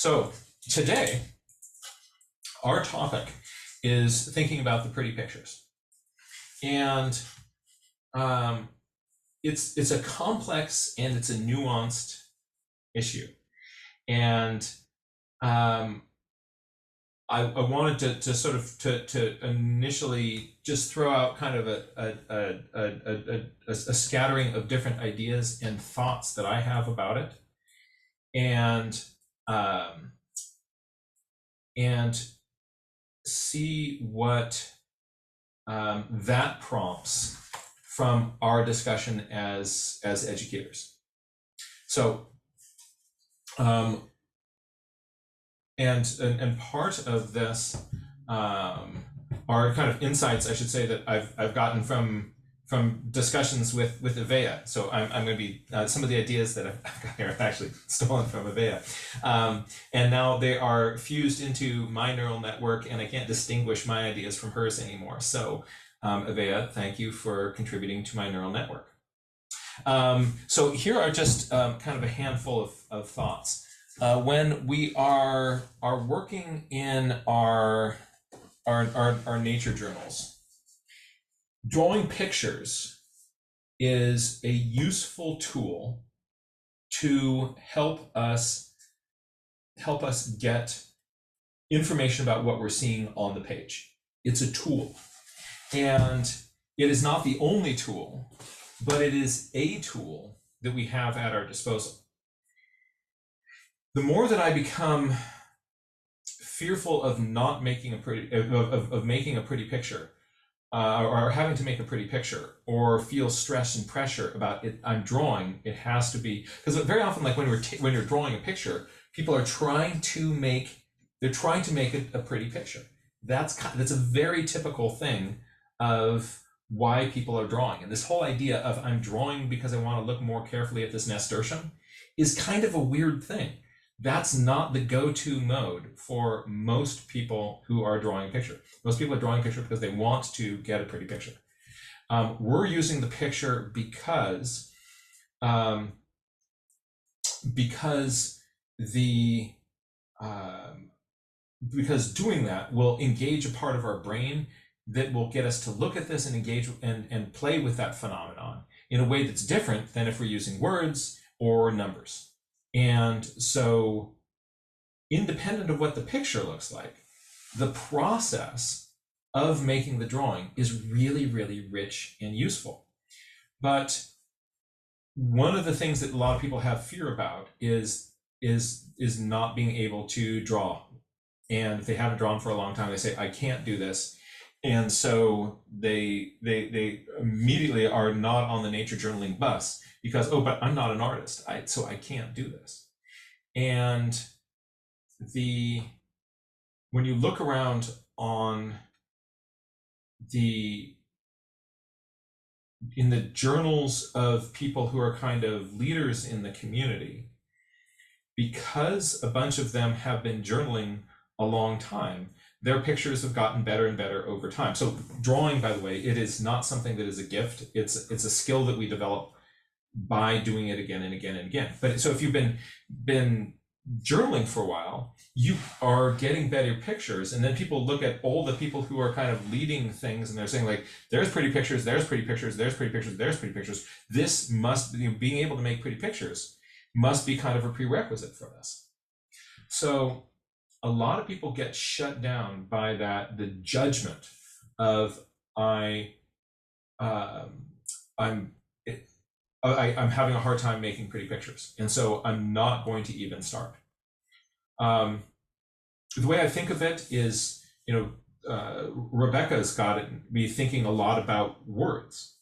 So today, our topic is thinking about the pretty pictures. And it's a complex and it's a nuanced issue. And I wanted to sort of to initially just throw out kind of a scattering of different ideas and thoughts that I have about it, and see what that prompts from our discussion as educators. So and part of this are kind of insights, I should say, that I've gotten from discussions with Avea. So I'm going to be some of the ideas that I've got here are actually stolen from Avea, and now they are fused into my neural network, and I can't distinguish my ideas from hers anymore. So Avea, thank you for contributing to my neural network. So here are just kind of a handful of thoughts. When we are working in our nature journals, drawing pictures is a useful tool to help us get information about what we're seeing on the page. It's a tool, and it is not the only tool, but it is a tool that we have at our disposal. The more that I become fearful of not making a pretty making a pretty picture, or having to make a pretty picture, or feel stress and pressure about it, I'm drawing, it has to be, because very often, like when you're drawing a picture, people are trying to make it a pretty picture. That's a very typical thing of why people are drawing. And this whole idea of I'm drawing because I want to look more carefully at this nasturtium is kind of a weird thing. That's not the go-to mode for most people who are drawing a picture. Most people are drawing a picture because they want to get a pretty picture. We're using the picture because doing that will engage a part of our brain that will get us to look at this and engage and play with that phenomenon in a way that's different than if we're using words or numbers. And so, independent of what the picture looks like, the process of making the drawing is really, really rich and useful. But one of the things that a lot of people have fear about is not being able to draw. And if they haven't drawn for a long time, they say, I can't do this. And so they immediately are not on the nature journaling bus because, oh, but I'm not an artist, so I can't do this. And when you look around in the journals of people who are kind of leaders in the community, because a bunch of them have been journaling a long time, their pictures have gotten better and better over time. So drawing, by the way, it is not something that is a gift. It's a skill that we develop by doing it again and again and again. But so if you've been journaling for a while, you are getting better pictures. And then people look at all the people who are kind of leading things, and they're saying, like, there's pretty pictures, there's pretty pictures, there's pretty pictures, there's pretty pictures. This must, being able to make pretty pictures must be kind of a prerequisite for this. So a lot of people get shut down by the judgment of I'm having a hard time making pretty pictures, and so I'm not going to even start. The way I think of it is, Rebecca's got me thinking a lot about words.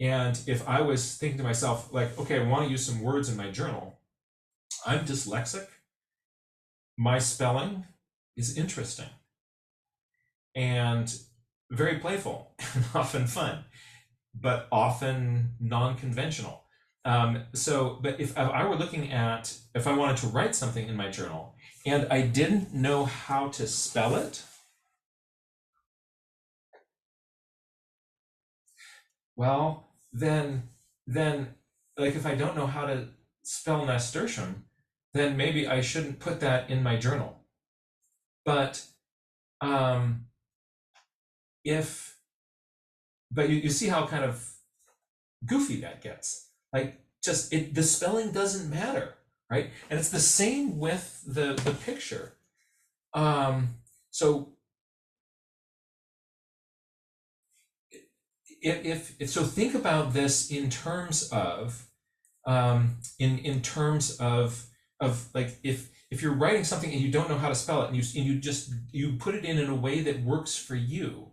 And if I was thinking to myself, like, okay, I want to use some words in my journal, I'm dyslexic. My spelling is interesting and very playful and often fun, but often non-conventional. But if I were looking at, if I wanted to write something in my journal and I didn't know how to spell it, well, then like if I don't know how to spell nasturtium, then maybe I shouldn't put that in my journal. But um, if, but you see how kind of goofy that gets. Like, just the spelling doesn't matter, right? And it's the same with the picture. So if so, think about this in terms of in terms of like, if you're writing something and you don't know how to spell it, and you put it in a way that works for you,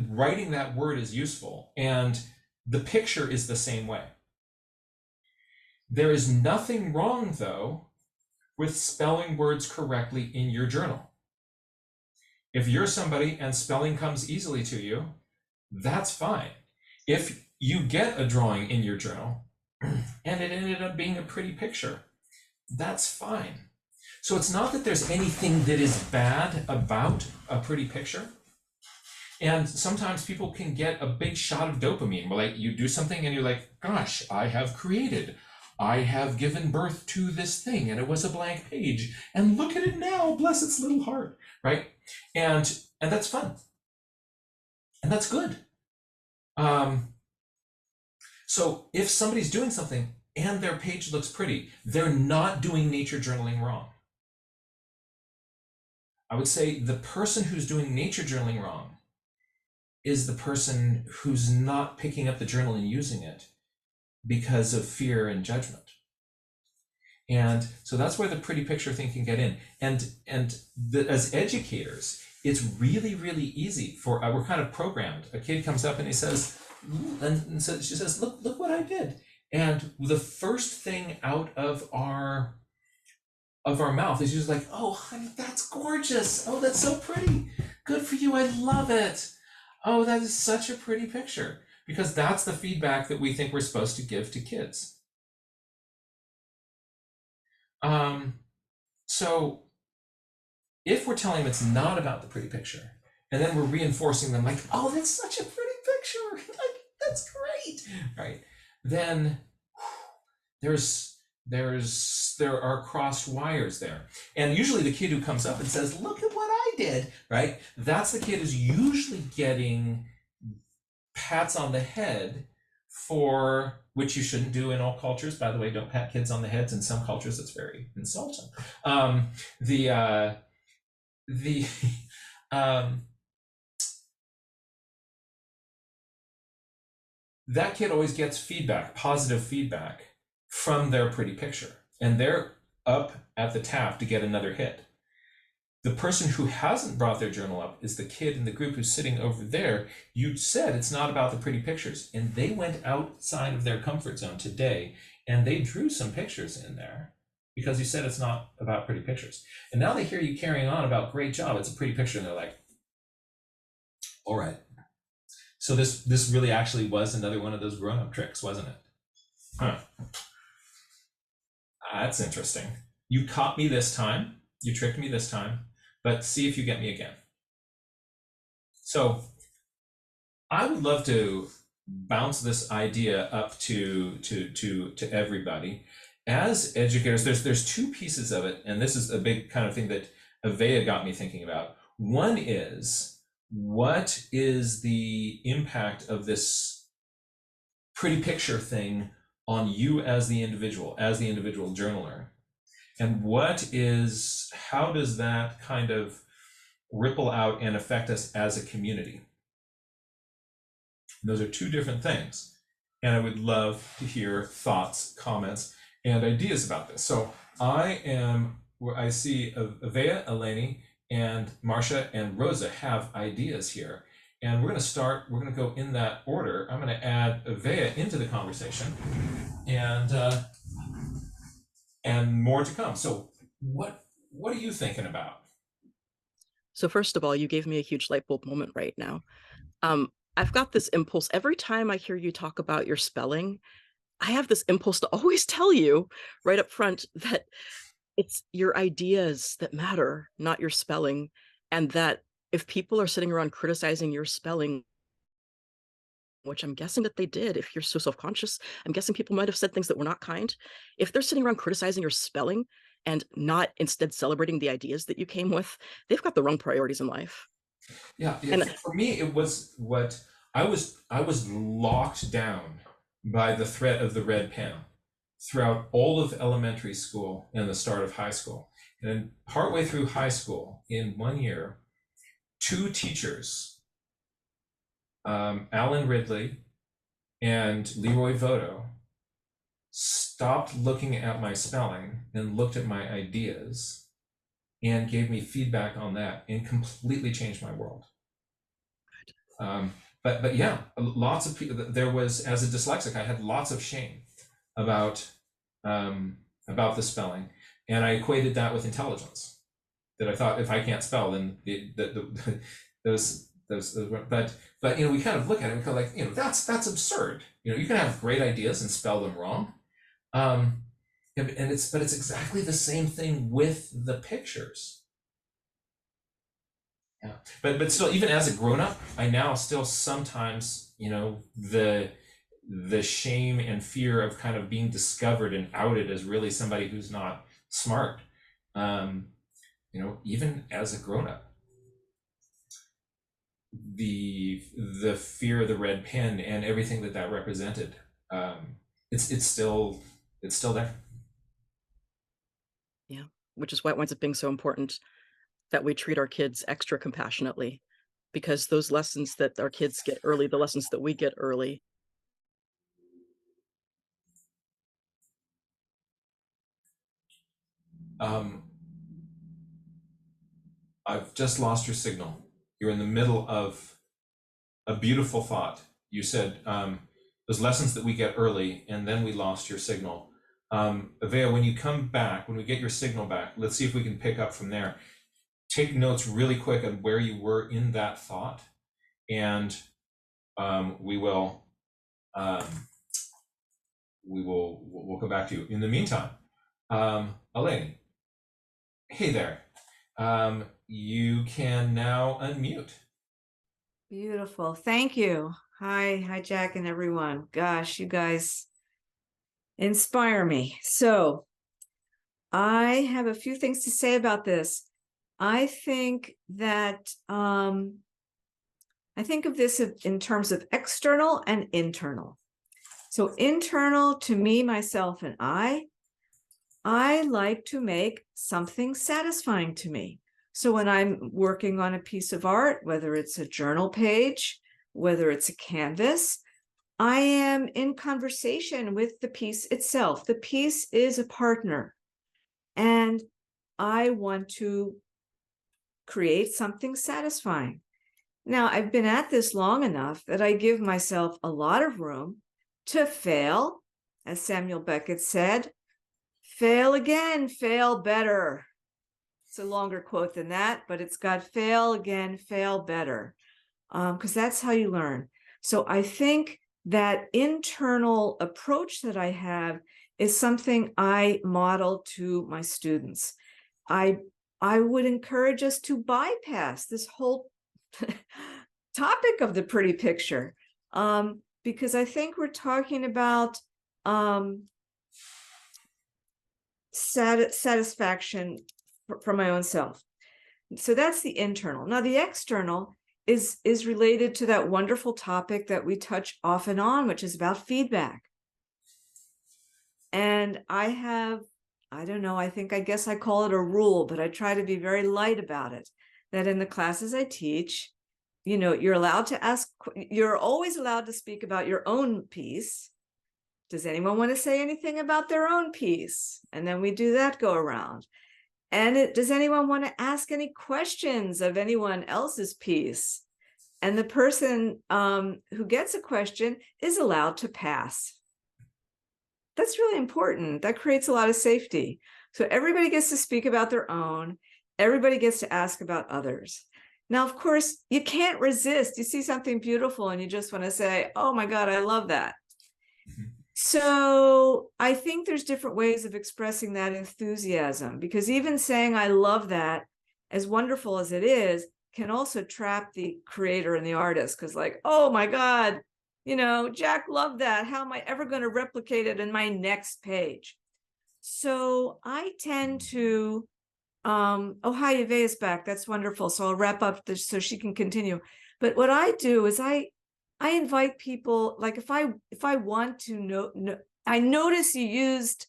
writing that word is useful, and the picture is the same way. There is nothing wrong, though, with spelling words correctly in your journal. If you're somebody and spelling comes easily to you, that's fine. If you get a drawing in your journal and it ended up being a pretty picture, that's fine. So it's not that there's anything that is bad about a pretty picture. And sometimes people can get a big shot of dopamine, where like you do something and you're like, gosh, I have created, I have given birth to this thing, and it was a blank page, and look at it now, bless its little heart, right? And that's fun, and that's good. So if somebody's doing something and their page looks pretty, they're not doing nature journaling wrong. I would say the person who's doing nature journaling wrong is the person who's not picking up the journal and using it because of fear and judgment. And so that's where the pretty picture thing can get in. And as educators, it's really, really easy for, we're kind of programmed. A kid comes up and he says, and so she says, look what I did. And the first thing out of our mouth is usually like, oh, honey, that's gorgeous. Oh, that's so pretty. Good for you. I love it. Oh, that is such a pretty picture. Because that's the feedback that we think we're supposed to give to kids. So if we're telling them it's not about the pretty picture, and then we're reinforcing them like, oh, that's such a pretty picture, like, that's great, right? Then there are crossed wires there. And usually the kid who comes up and says, look at what I did, right? That's the kid who's usually getting pats on the head, for which you shouldn't do in all cultures. By the way, don't pat kids on the heads. In some cultures, it's very insulting. That kid always gets feedback, positive feedback, from their pretty picture, and they're up at the tap to get another hit. The person who hasn't brought their journal up is the kid in the group who's sitting over there. You said it's not about the pretty pictures, and they went outside of their comfort zone today, and they drew some pictures in there because you said it's not about pretty pictures. And now they hear you carrying on about great job, it's a pretty picture, and they're like, all right. So this really actually was another one of those grown-up tricks, wasn't it? Huh. That's interesting. You caught me this time. You tricked me this time, but see if you get me again. So I would love to bounce this idea up to everybody. As educators, there's two pieces of it, and this is a big kind of thing that Avea got me thinking about. One is, what is the impact of this pretty picture thing on you as the individual journaler? And how does that kind of ripple out and affect us as a community? Those are two different things. And I would love to hear thoughts, comments, and ideas about this. So I see Avea, Eleni, and Marcia and Rosa have ideas here. And we're going to go in that order. I'm going to add Avea into the conversation, and more to come. So what are you thinking about? So first of all, you gave me a huge light bulb moment right now. I've got this impulse every time I hear you talk about your spelling. I have this impulse to always tell you right up front that it's your ideas that matter, not your spelling. And that if people are sitting around criticizing your spelling, which I'm guessing that they did, if you're so self-conscious, I'm guessing people might have said things that were not kind. If they're sitting around criticizing your spelling, and not instead celebrating the ideas that you came with, they've got the wrong priorities in life. Yeah, And for me, it was what I was locked down by the threat of the red pen throughout all of elementary school and the start of high school. And then partway through high school, in 1 year, two teachers, Alan Ridley and Leroy Voto, stopped looking at my spelling and looked at my ideas and gave me feedback on that and completely changed my world. But yeah, lots of people. There was, as a dyslexic, I had lots of shame about the spelling, and I equated that with intelligence. That I thought if I can't spell, then those but we kind of look at it and go like, that's absurd. You can have great ideas and spell them wrong. And it's exactly the same thing with the pictures. Yeah, but still, even as a grown-up, I now still sometimes, the shame and fear of kind of being discovered and outed as really somebody who's not smart. Even as a grown-up, the fear of the red pen and everything that represented, it's still there. yeah, which is why it winds up being so important that we treat our kids extra compassionately, because those lessons that our kids get early, the lessons that we get early. I've just lost your signal. You're in the middle of a beautiful thought. You said those lessons that we get early, and then we lost your signal. Avea, when you come back, when we get your signal back, let's see if we can pick up from there. Take notes really quick on where you were in that thought, and we'll come back to you. In the meantime, Elaine, hey there. You can now unmute. Beautiful. Thank you. Hi, Jack and everyone. Gosh, you guys inspire me. So I have a few things to say about this. I think that I think of this in terms of external and internal. So internal to me, myself, and I like to make something satisfying to me. So when I'm working on a piece of art, whether it's a journal page, whether it's a canvas, I am in conversation with the piece itself. The piece is a partner, and I want to create something satisfying. Now, I've been at this long enough that I give myself a lot of room to fail, as Samuel Beckett said, fail again, fail better. It's a longer quote than that, but it's got fail again, fail better, because that's how you learn. So I think that internal approach that I have is something I model to my students. I would encourage us to bypass this whole topic of the pretty picture, because I think we're talking about satisfaction for my own self. So that's the internal. Now the external is related to that wonderful topic that we touch off and on, which is about feedback. And I don't know, I guess I call it a rule, but I try to be very light about it, that in the classes I teach, you're allowed to ask, you're always allowed to speak about your own piece. Does anyone want to say anything about their own piece? And then we do that go around. And does anyone want to ask any questions of anyone else's piece? And the person who gets a question is allowed to pass. That's really important. That creates a lot of safety. So everybody gets to speak about their own. Everybody gets to ask about others. Now, of course, you can't resist. You see something beautiful and you just want to say, oh my God, I love that. So I think there's different ways of expressing that enthusiasm, because even saying I love that, as wonderful as it is, can also trap the creator and the artist, because like, oh my God, Jack loved that. How am I ever going to replicate it in my next page? So I tend to, oh, hi, Yve is back. That's wonderful. So I'll wrap up this so she can continue. But what I do is I invite people, like if I want to know, I notice you used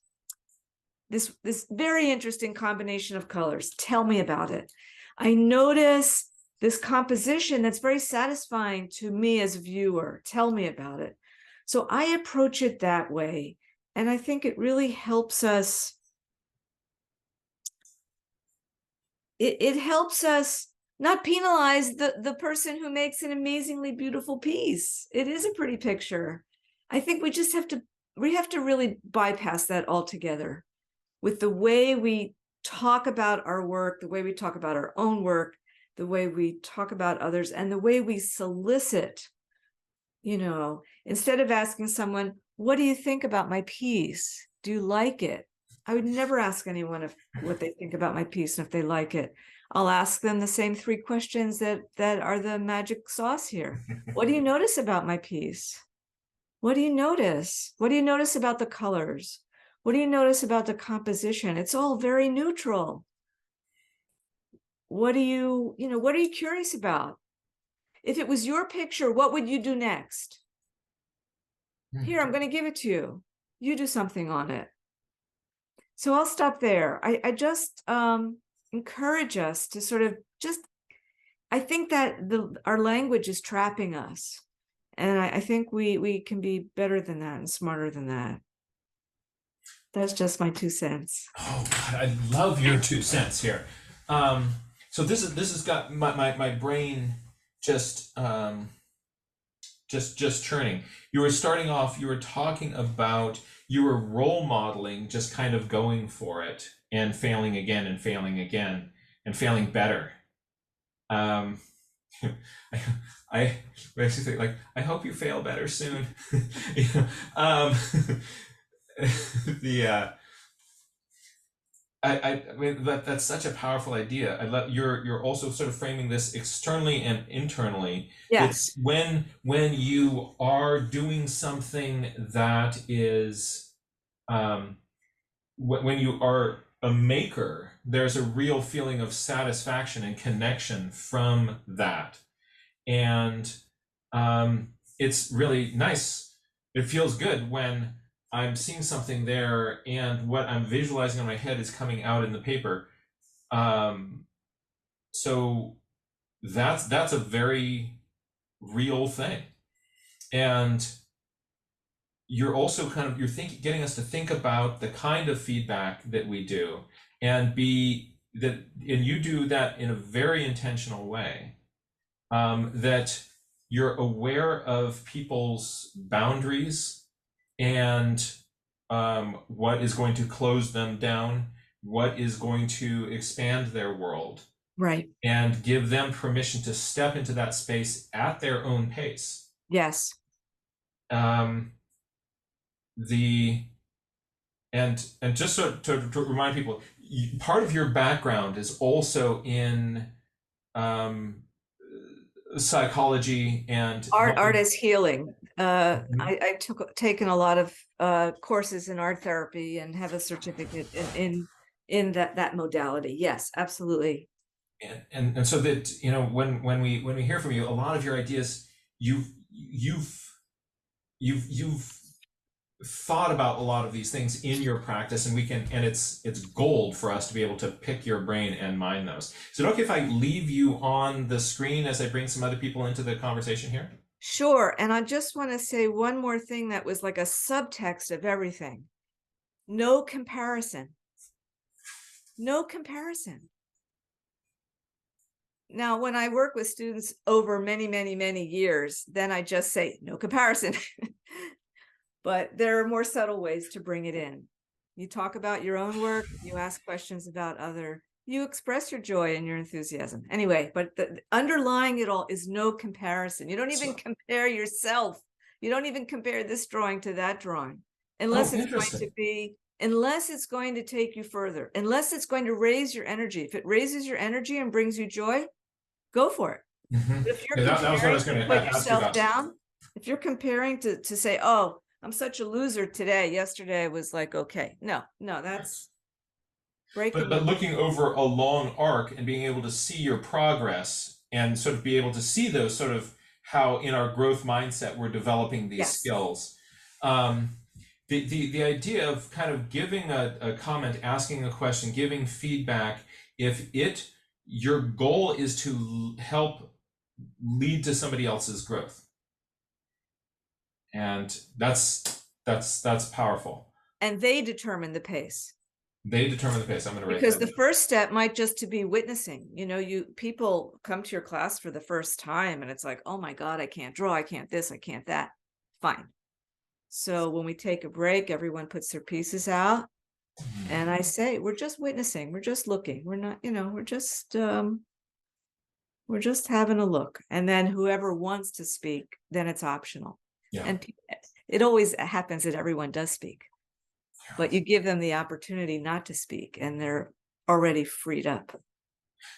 this very interesting combination of colors. Tell me about it. I notice this composition that's very satisfying to me as a viewer. Tell me about it. So I approach it that way. And I think it really helps us. It helps us not penalize the person who makes an amazingly beautiful piece. It is a pretty picture. I think we just have to really bypass that altogether with the way we talk about our work, the way we talk about our own work, the way we talk about others, and the way we solicit. You know, instead of asking someone, what do you think about my piece? Do you like it? I would never ask anyone what they think about my piece and if they like it. I'll ask them the same 3 questions that are the magic sauce here. What do you notice about my piece? What do you notice? What do you notice about the colors? What do you notice about the composition? It's all very neutral. What are you curious about? If it was your picture, what would you do next? Here, I'm going to give it to you. You do something on it. So I'll stop there. I just encourage us to sort of I think that our language is trapping us. And I think we can be better than that and smarter than that. That's just my 2 cents. Oh God, I love your 2 cents here. So this has got my brain just churning. You were starting off, you were talking about, you were role modeling, just kind of going for it and failing again and failing again and failing better. I basically like, I hope you fail better soon. I mean that's such a powerful idea. I love you're also sort of framing this externally and internally. Yes. It's when you are doing something that is when you are a maker, there's a real feeling of satisfaction and connection from that. And it's really nice. It feels good when I'm seeing something there and what I'm visualizing in my head is coming out in the paper. So that's a very real thing. And you're also getting us to think about the kind of feedback that we do and you do that in a very intentional way, that you're aware of people's boundaries and what is going to close them down, what is going to expand their world, right, and give them permission to step into that space at their own pace. Yes. And just to remind people, part of your background is also in psychology and art as healing. I've taken a lot of courses in art therapy and have a certificate in that modality. Yes, absolutely. And so that when we hear from you, a lot of your ideas you've thought about a lot of these things in your practice, and it's gold for us to be able to pick your brain and mine those. Is it okay if I leave you on the screen as I bring some other people into the conversation here? Sure. And I just want to say one more thing that was like a subtext of everything. No comparison. No comparison. Now, when I work with students over many, many, many years, then I just say no comparison. But there are more subtle ways to bring it in. You talk about your own work, you ask questions about you express your joy and your enthusiasm. Anyway, but underlying it all is no comparison. You don't even compare yourself. You don't even compare this drawing to that drawing, unless it's going to take you further, unless it's going to raise your energy. If it raises your energy and brings you joy, go for it. Mm-hmm. But if you're comparing to put yourself down, if you're comparing to say, oh, I'm such a loser today. Yesterday I was like, okay, no, that's breaking But the looking over a long arc and being able to see your progress and sort of be able to see those sort of how in our growth mindset we're developing these yes. skills. Um, the idea of kind of giving a comment, asking a question, giving feedback, if your goal is to help lead to somebody else's growth, and that's powerful. And they determine the pace. They determine the pace. I'm going to write Because that the first step might just to be witnessing. You know, people come to your class for the first time and it's like, oh my God, I can't draw, I can't this, I can't that. Fine. So when we take a break, everyone puts their pieces out. And I say, we're just witnessing, we're just looking. We're not, we're just having a look. And then whoever wants to speak, then it's optional. Yeah. And it always happens that everyone does speak. But you give them the opportunity not to speak and they're already freed up.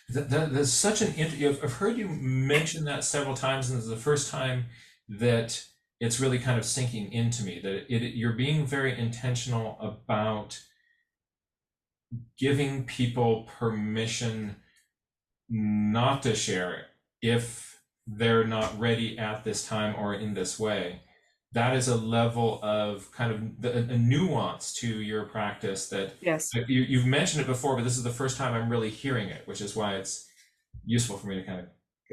That's such an I've heard you mention that several times, and this is the first time that it's really kind of sinking into me that you're being very intentional about giving people permission not to share it if they're not ready at this time or in this way. That is a level of kind of a nuance to your practice that yes, you've mentioned it before, but this is the first time I'm really hearing it, which is why it's useful for me to kind of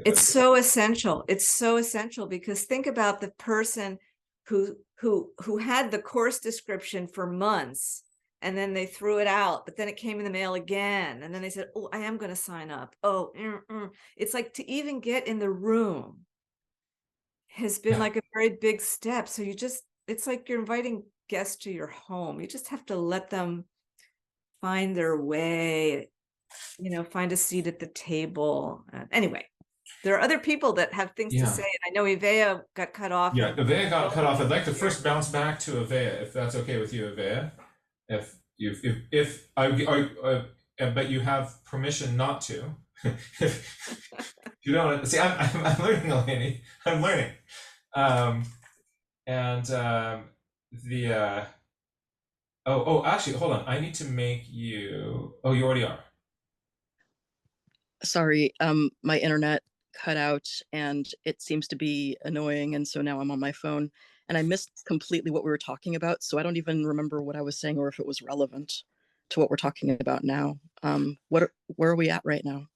it's so essential. It's so essential because think about the person who had the course description for months and then they threw it out, but then it came in the mail again and then they said, oh, I am going to sign up. Oh, it's like to even get in the room has been like a very big step. So it's like you're inviting guests to your home. You just have to let them find their way, find a seat at the table. Anyway, there are other people that have things to say. And I know Ivea got cut off. Yeah, Ivea got cut off. I'd like to first bounce back to Ivea, if that's okay with you, Ivea. If but you have permission not to. If you don't see, I'm learning, Eleni. I'm learning. Actually, hold on. I need to make you. Oh, you already are. Sorry, my internet cut out and it seems to be annoying, and so now I'm on my phone and I missed completely what we were talking about, so I don't even remember what I was saying or if it was relevant to what we're talking about now. Where are we at right now?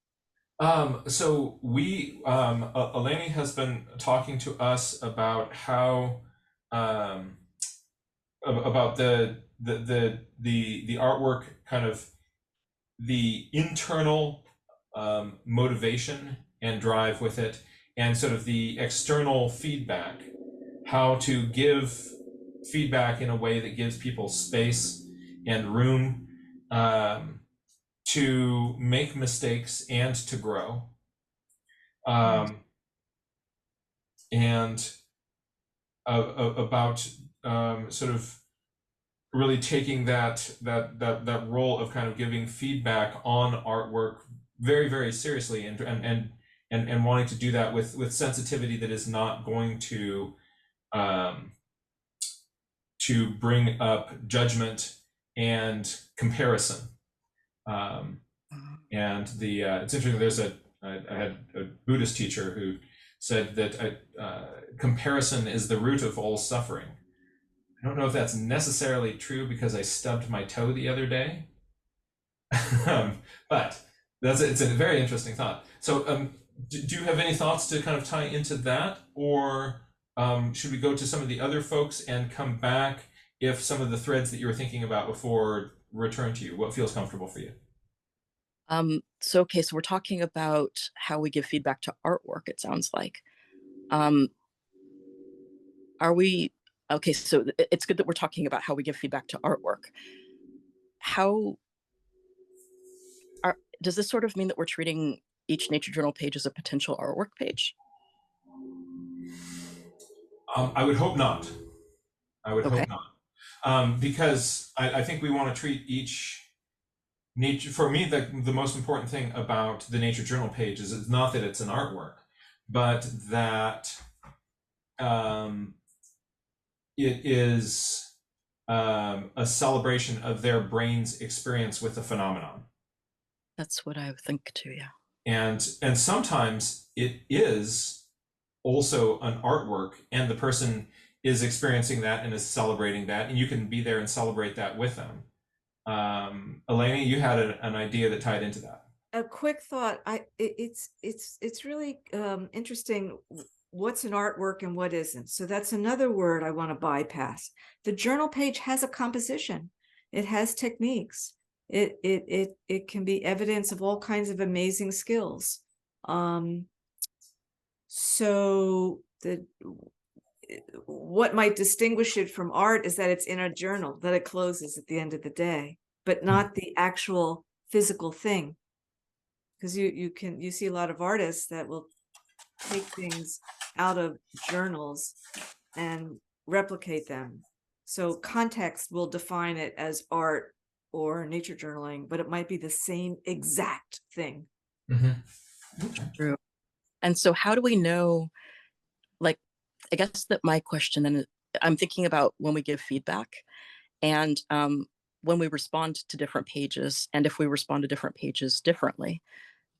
So Eleni has been talking to us about how about the artwork, kind of the internal motivation and drive with it, and sort of the external feedback, how to give feedback in a way that gives people space and room to make mistakes and to grow. And about sort of really taking that role of kind of giving feedback on artwork very, very seriously, and wanting to do that with sensitivity that is not going to bring up judgment and comparison. And it's interesting. I had a Buddhist teacher who said that comparison is the root of all suffering. I don't know if that's necessarily true because I stubbed my toe the other day, but it's a very interesting thought. So do you have any thoughts to kind of tie into that, or should we go to some of the other folks and come back if some of the threads that you were thinking about before return to you? What feels comfortable for you? So we're talking about how we give feedback to artwork, it sounds like. Are we okay? So it's good that we're talking about how we give feedback to artwork. Does this sort of mean that we're treating each Nature Journal page as a potential artwork page? I would hope not. I would hope not, because I think we want to treat each nature. For me, the most important thing about the Nature Journal page is it's not that it's an artwork, but that it is a celebration of their brain's experience with the phenomenon. That's what I would think too, yeah. And sometimes it is also an artwork, and the person is experiencing that and is celebrating that, and you can be there and celebrate that with them. Elena, you had an idea that tied into that. A quick thought. It's really interesting what's an artwork and what isn't. So that's another word I want to bypass. The journal page has a composition. It has techniques. It can be evidence of all kinds of amazing skills. So what might distinguish it from art is that it's in a journal, that it closes at the end of the day, but not the actual physical thing. Because you see a lot of artists that will take things out of journals and replicate them. So context will define it as art or nature journaling, but it might be the same exact thing. Mm-hmm. True. And so how do we know, like, I guess that my question, and I'm thinking about when we give feedback and when we respond to different pages, and if we respond to different pages differently,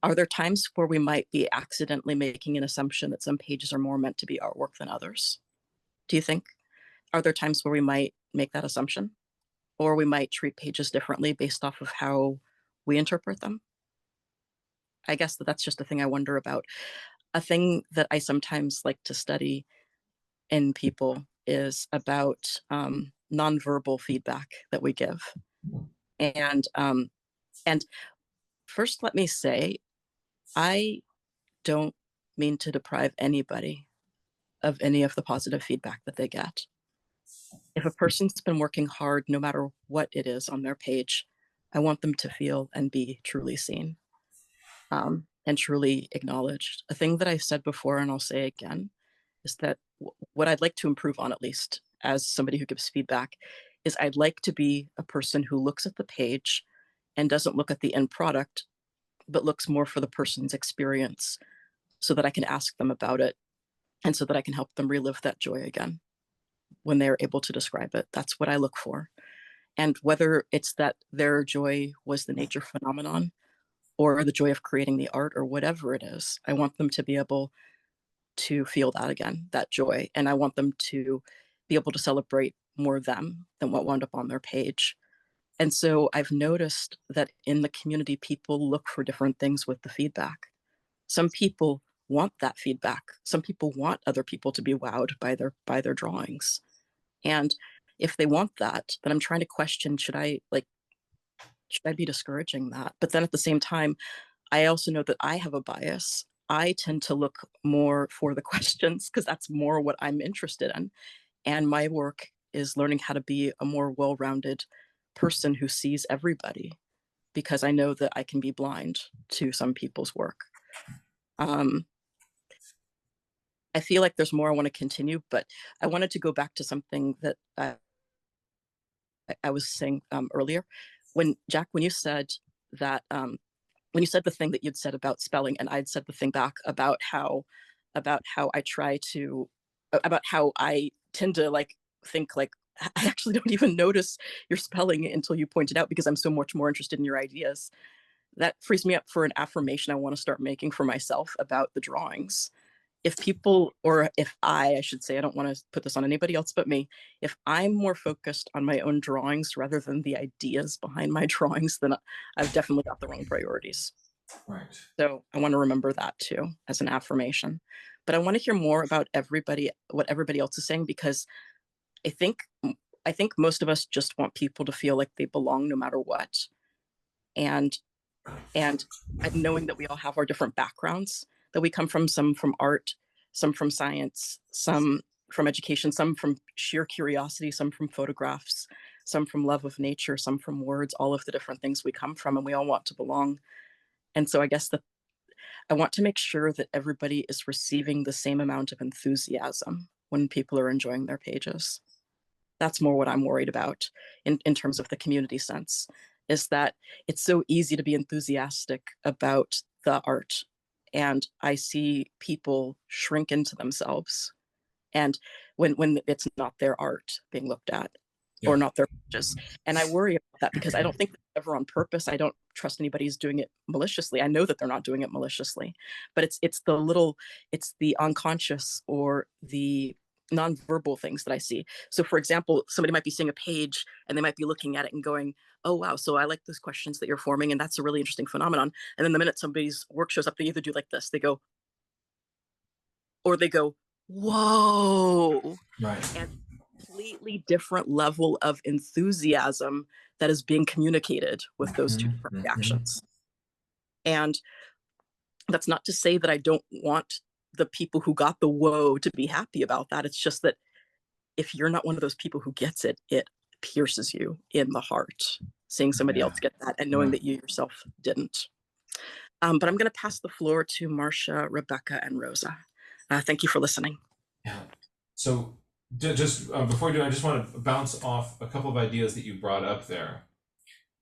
are there times where we might be accidentally making an assumption that some pages are more meant to be artwork than others? Do you think? Are there times where we might make that assumption? Or we might treat pages differently based off of how we interpret them? I guess that's just a thing I wonder about. A thing that I sometimes like to study in people is about nonverbal feedback that we give. And first, let me say, I don't mean to deprive anybody of any of the positive feedback that they get. If a person's been working hard, no matter what it is on their page, I want them to feel and be truly seen and truly acknowledged. A thing that I said before, and I'll say again, is that what I'd like to improve on, at least as somebody who gives feedback, is I'd like to be a person who looks at the page and doesn't look at the end product, but looks more for the person's experience so that I can ask them about it and so that I can help them relive that joy again when they're able to describe it. That's what I look for. And whether it's that their joy was the nature phenomenon or the joy of creating the art or whatever it is, I want them to be able to feel that again, that joy. And I want them to be able to celebrate more them than what wound up on their page. And so I've noticed that in the community, people look for different things with the feedback. Some people want that feedback. Some people want other people to be wowed by their drawings. And if they want that, then I'm trying to question, should I be discouraging that? But then at the same time, I also know that I have a bias. I tend to look more for the questions because that's more what I'm interested in. And my work is learning how to be a more well-rounded person who sees everybody, because I know that I can be blind to some people's work. I feel like there's more I want to continue, but I wanted to go back to something that I was saying earlier. When Jack, when you said that, when you said the thing that you'd said about spelling, and I'd said the thing back about how I try to, about how I tend to think like I actually don't even notice your spelling until you point it out because I'm so much more interested in your ideas. That frees me up for an affirmation I want to start making for myself about the drawings. If people, or if I should say, I don't want to put this on anybody else but me, if I'm more focused on my own drawings rather than the ideas behind my drawings, then I've definitely got the wrong priorities. Right. So I want to remember that too as an affirmation. But I want to hear more about what everybody else is saying, because I think most of us just want people to feel like they belong no matter what. And knowing that we all have our different backgrounds, that we come from, some from art, some from science, some from education, some from sheer curiosity, some from photographs, some from love of nature, some from words, all of the different things we come from, and we all want to belong. And so I guess that I want to make sure that everybody is receiving the same amount of enthusiasm when people are enjoying their pages. That's more what I'm worried about in terms of the community sense, is that it's so easy to be enthusiastic about the art. And I see people shrink into themselves and when it's not their art being looked at Yeah. or not their pages. And I worry about that because I don't think they're ever on purpose. I don't trust anybody's doing it maliciously. I know that they're not doing it maliciously, but it's the unconscious or the nonverbal things that I see. So for example, somebody might be seeing a page and they might be looking at it and going, oh wow, so I like those questions that you're forming, and that's a really interesting phenomenon. And then the minute somebody's work shows up, they either do like this, they go, or they go, whoa. Right. And completely different level of enthusiasm that is being communicated with those two different reactions. And that's not to say that I don't want the people who got the whoa to be happy about that. It's just that if you're not one of those people who gets it, it pierces you in the heart, seeing somebody else get that and knowing that you yourself didn't. But I'm going to pass the floor to Marcia, Rebecca, and Rosa. Thank you for listening. Yeah. So just before we do, I just want to bounce off a couple of ideas that you brought up there.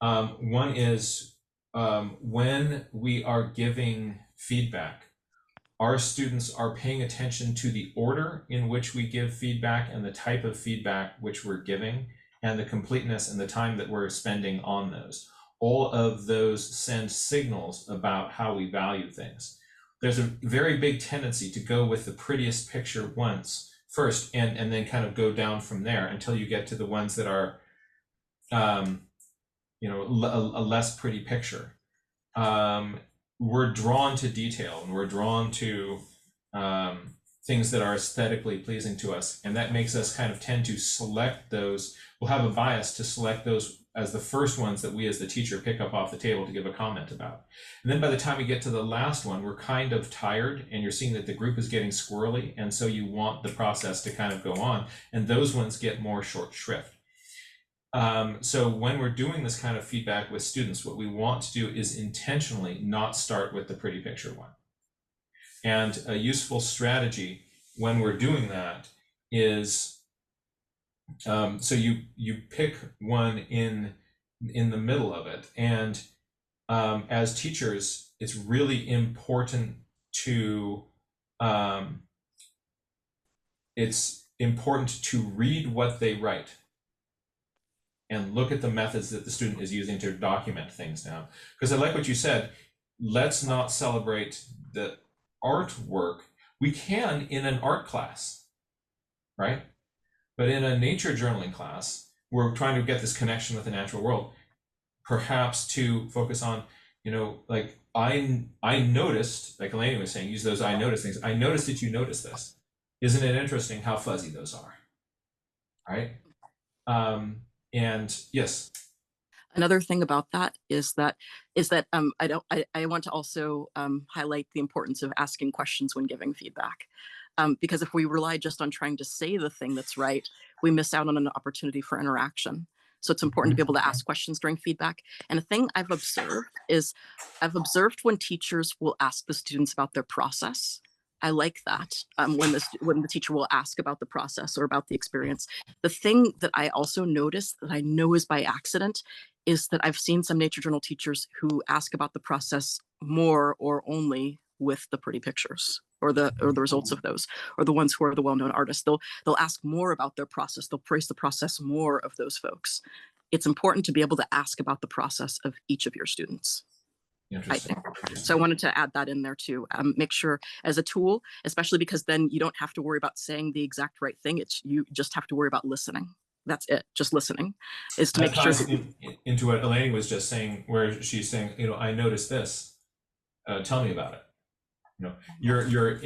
One is when we are giving feedback, our students are paying attention to the order in which we give feedback and the type of feedback which we're giving and the completeness and the time that we're spending on those. All of those send signals about how we value things. There's a very big tendency to go with the prettiest picture first and then kind of go down from there until you get to the ones that are a less pretty picture. We're drawn to detail and we're drawn to things that are aesthetically pleasing to us, and that makes us kind of tend to select those. We'll have a bias to select those as the first ones that we as the teacher pick up off the table to give a comment about. And then by the time we get to the last one, we're kind of tired and you're seeing that the group is getting squirrely, and so you want the process to kind of go on, and those ones get more short shrift. So when we're doing this kind of feedback with students, what we want to do is intentionally not start with the pretty picture one. And a useful strategy when we're doing that is, so you pick one in the middle of it. And as teachers, it's really important to read what they write and look at the methods that the student is using to document things now. Because I like what you said, let's not celebrate the artwork. We can in an art class, right? But in a nature journaling class, we're trying to get this connection with the natural world, perhaps to focus on, like I noticed, like Elaine was saying, use those I noticed things. I noticed that you noticed this. Isn't it interesting how fuzzy those are, right? And yes. Another thing about that is that I want to also highlight the importance of asking questions when giving feedback. Because if we rely just on trying to say the thing that's right, we miss out on an opportunity for interaction. So it's important to be able to ask questions during feedback. And a thing I've observed when teachers will ask the students about their process. I like that when the teacher will ask about the process or about the experience. The thing that I also notice that I know is by accident is that I've seen some nature journal teachers who ask about the process more or only with the pretty pictures or the results of those, or the ones who are the well-known artists. They'll ask more about their process. They'll praise the process more of those folks. It's important to be able to ask about the process of each of your students, I think. So I wanted to add that in there too. Make sure as a tool, especially because then you don't have to worry about saying the exact right thing. You just have to worry about listening. That's it. Just listening is to make sure. Into what Elaine was just saying, where she's saying, I noticed this. Tell me about it. You're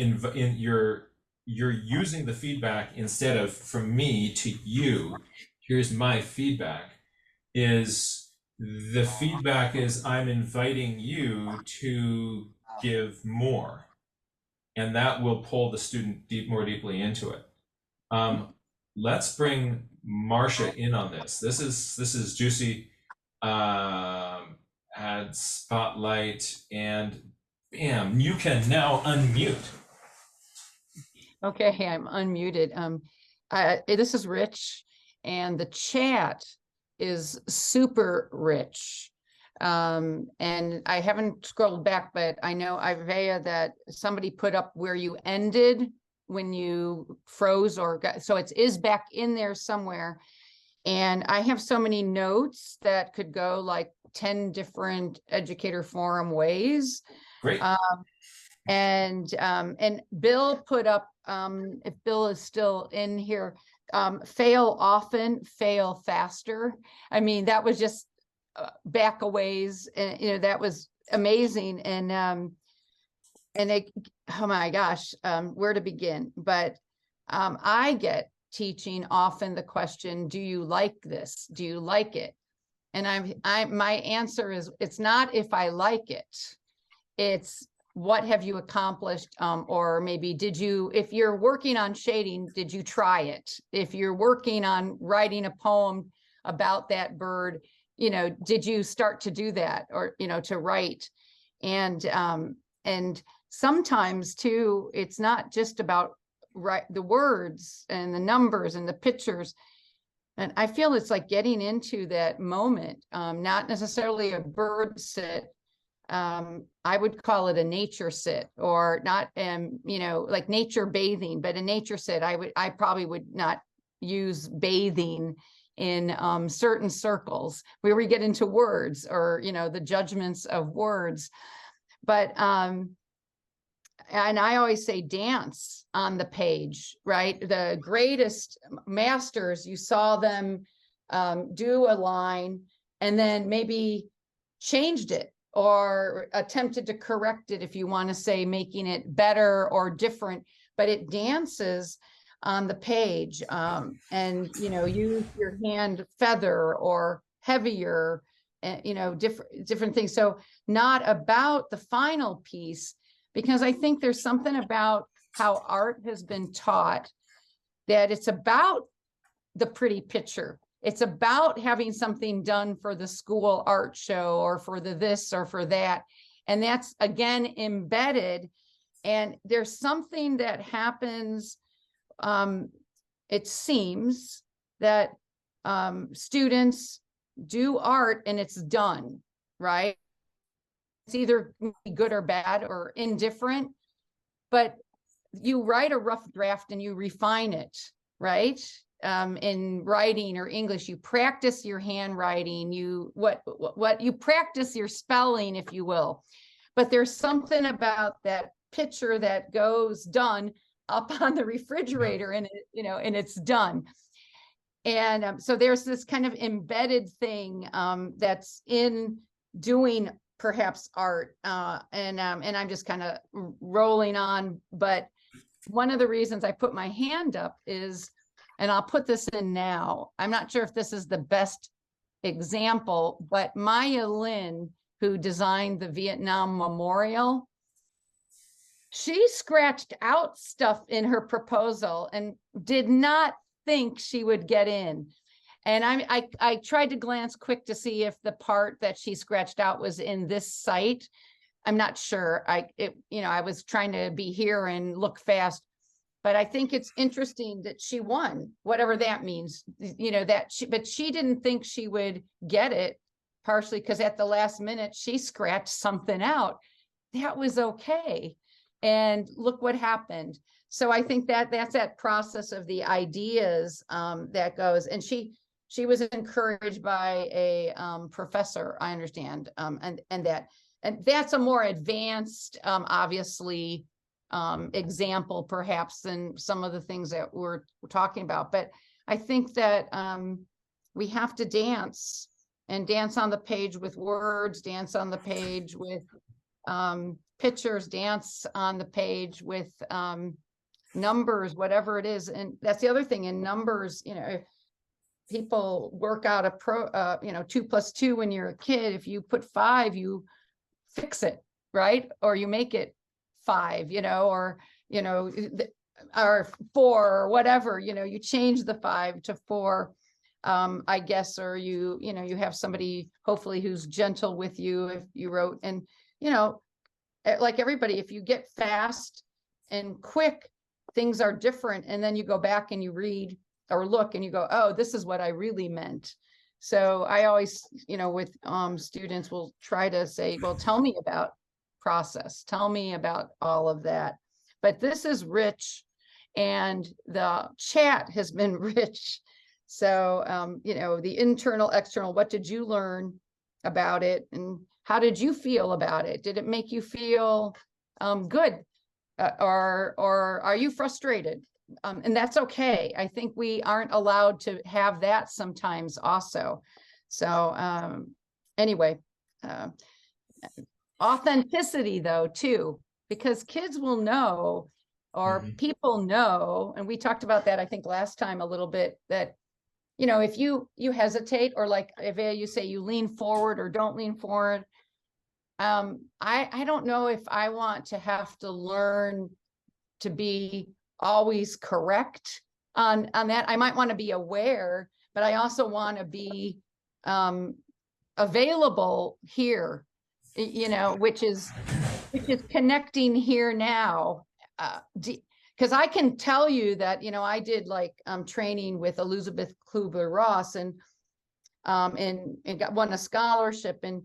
using the feedback instead of from me to you. Here's my feedback. The feedback is I'm inviting you to give more, and that will pull the student more deeply into it. Let's bring Marcia in on this. This is juicy. Add spotlight, and bam, you can now unmute. Okay, I'm unmuted. This is Rich, and the chat is super rich. And I haven't scrolled back, but I know, Ivea, that somebody put up where you ended when you froze or got, so it is back in there somewhere. And I have so many notes that could go like 10 different educator forum ways. Great. And Bill put up, if Bill is still in here, fail often, fail faster. I mean, that was just back a ways, and you know, that was amazing. And it, oh my gosh, where to begin? But I get teaching often the question, do you like this? Do you like it? And my answer is, it's not if I like it, it's what have you accomplished? Or maybe if you're working on shading, did you try it? If you're working on writing a poem about that bird, you know, did you start to do that, or, you know, to write? And sometimes too, it's not just about the words and the numbers and the pictures. And I feel it's like getting into that moment, not necessarily a bird sit. I would call it a nature sit, or not, you know, like nature bathing, but a nature sit. I probably would not use bathing in certain circles where we get into words, or, you know, the judgments of words. But and I always say dance on the page, right? The greatest masters, you saw them do a line and then maybe changed it or attempted to correct it, if you want to say, making it better or different, but it dances on the page. And, you know, use your hand feather or heavier, you know, different things. So not about the final piece, because I think there's something about how art has been taught that it's about the pretty picture. It's about having something done for the school art show or for the this or for that. And that's, again, embedded. And there's something that happens, it seems that students do art and it's done, right? It's either good or bad or indifferent, but you write a rough draft and you refine it, right? In writing or English, you practice your handwriting, you practice your spelling, if you will. But there's something about that picture that goes done up on the refrigerator, and it, you know, and it's done. And so there's this kind of embedded thing that's in doing perhaps art, and I'm just kind of rolling on. But one of the reasons I put my hand up is, and I'll put this in now, I'm not sure if this is the best example, but Maya Lin, who designed the Vietnam Memorial, she scratched out stuff in her proposal and did not think she would get in. And I tried to glance quick to see if the part that she scratched out was in this site. I'm not sure. You know, I was trying to be here and look fast, but I think it's interesting that she won, whatever that means. You know, but she didn't think she would get it, partially because at the last minute she scratched something out. That was okay. And look what happened. So I think that's that process of the ideas that goes. And she was encouraged by a professor, I understand, and that's a more advanced, obviously, example perhaps than some of the things that we're talking about. But I think that we have to dance, and dance on the page with words, dance on the page with pictures, dance on the page with numbers, whatever it is. And that's the other thing in numbers, you know, if people work out you know, 2 + 2 when you're a kid, if you put 5, you fix it, right? Or you make it 5, you know, or, you know, or 4 or whatever, you know, you change the 5 to 4, I guess, or you know, you have somebody hopefully who's gentle with you if you wrote. And, you know, like everybody, if you get fast and quick, things are different. And then you go back and you read or look and you go, oh, this is what I really meant. So I always, you know, with students will try to say, well, tell me about process. Tell me about all of that. But this is rich. and the chat has been rich. So, you know, the internal, external, what did you learn about it? And how did you feel about it? Did it make you feel good? Or are you frustrated? And that's okay. I think we aren't allowed to have that sometimes also. So anyway, authenticity though, too, because kids will know, or people know, and we talked about that, I think last time a little bit, that, you know, if you hesitate, or like if you say you lean forward or don't lean forward, I don't know if I want to have to learn to be always correct on that. I might want to be aware, but I also want to be available here, you know, which is connecting here now. Because I can tell you that, you know, I did like training with Elizabeth Kubler-Ross and won a scholarship, and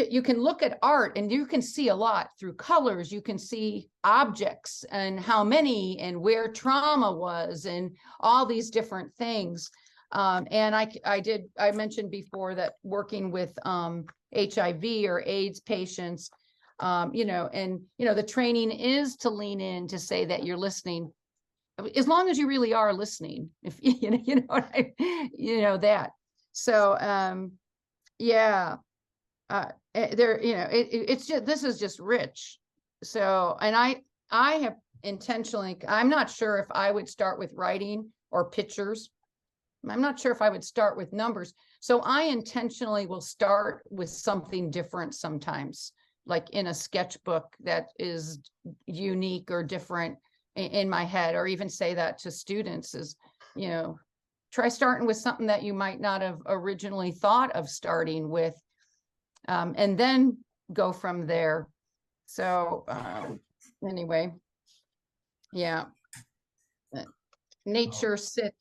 you can look at art and you can see a lot through colors. You can see objects and how many and where trauma was and all these different things. And I mentioned before that working with HIV or AIDS patients, you know, and, you know, the training is to lean in to say that you're listening, as long as you really are listening, if you know, you know that. So, yeah. There, you know, it's just, this is just rich. So, and I have intentionally, I'm not sure if I would start with writing or pictures. I'm not sure if I would start with numbers. So I intentionally will start with something different sometimes, like in a sketchbook that is unique or different in my head, or even say that to students is, you know, try starting with something that you might not have originally thought of starting with. And then go from there. So anyway, yeah. Nature sit.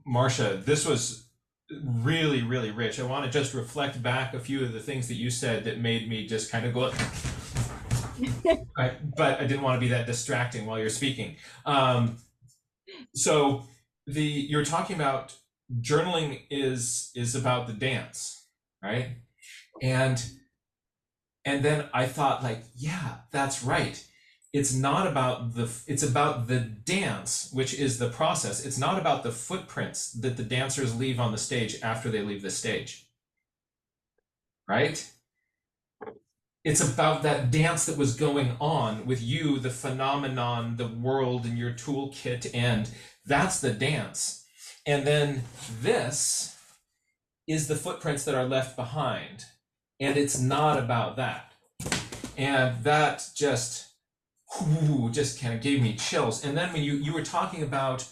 Marcia, this was really, really rich. I want to just reflect back a few of the things that you said that made me just kind of go, but I didn't want to be that distracting while you're speaking. So you're talking about journaling is about the dance, right? And then I thought, like, yeah, that's right. It's not about it's about the dance, which is the process. It's not about the footprints that the dancers leave on the stage after they leave the stage, right? It's about that dance that was going on with you, the phenomenon, the world, and your toolkit, and that's the dance. And then this is the footprints that are left behind. And it's not about that. And that just kind of gave me chills. And then when you were talking about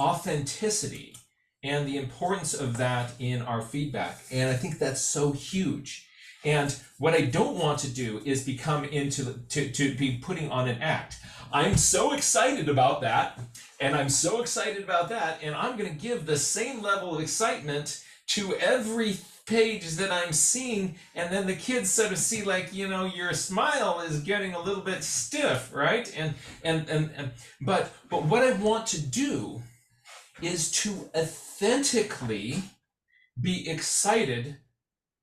authenticity and the importance of that in our feedback, and I think that's so huge. And what I don't want to do is become to be putting on an act. I'm so excited about that, and I'm so excited about that, and I'm going to give the same level of excitement to every page that I'm seeing, and then the kids sort of see, like, you know, your smile is getting a little bit stiff, right? But what I want to do is to authentically be excited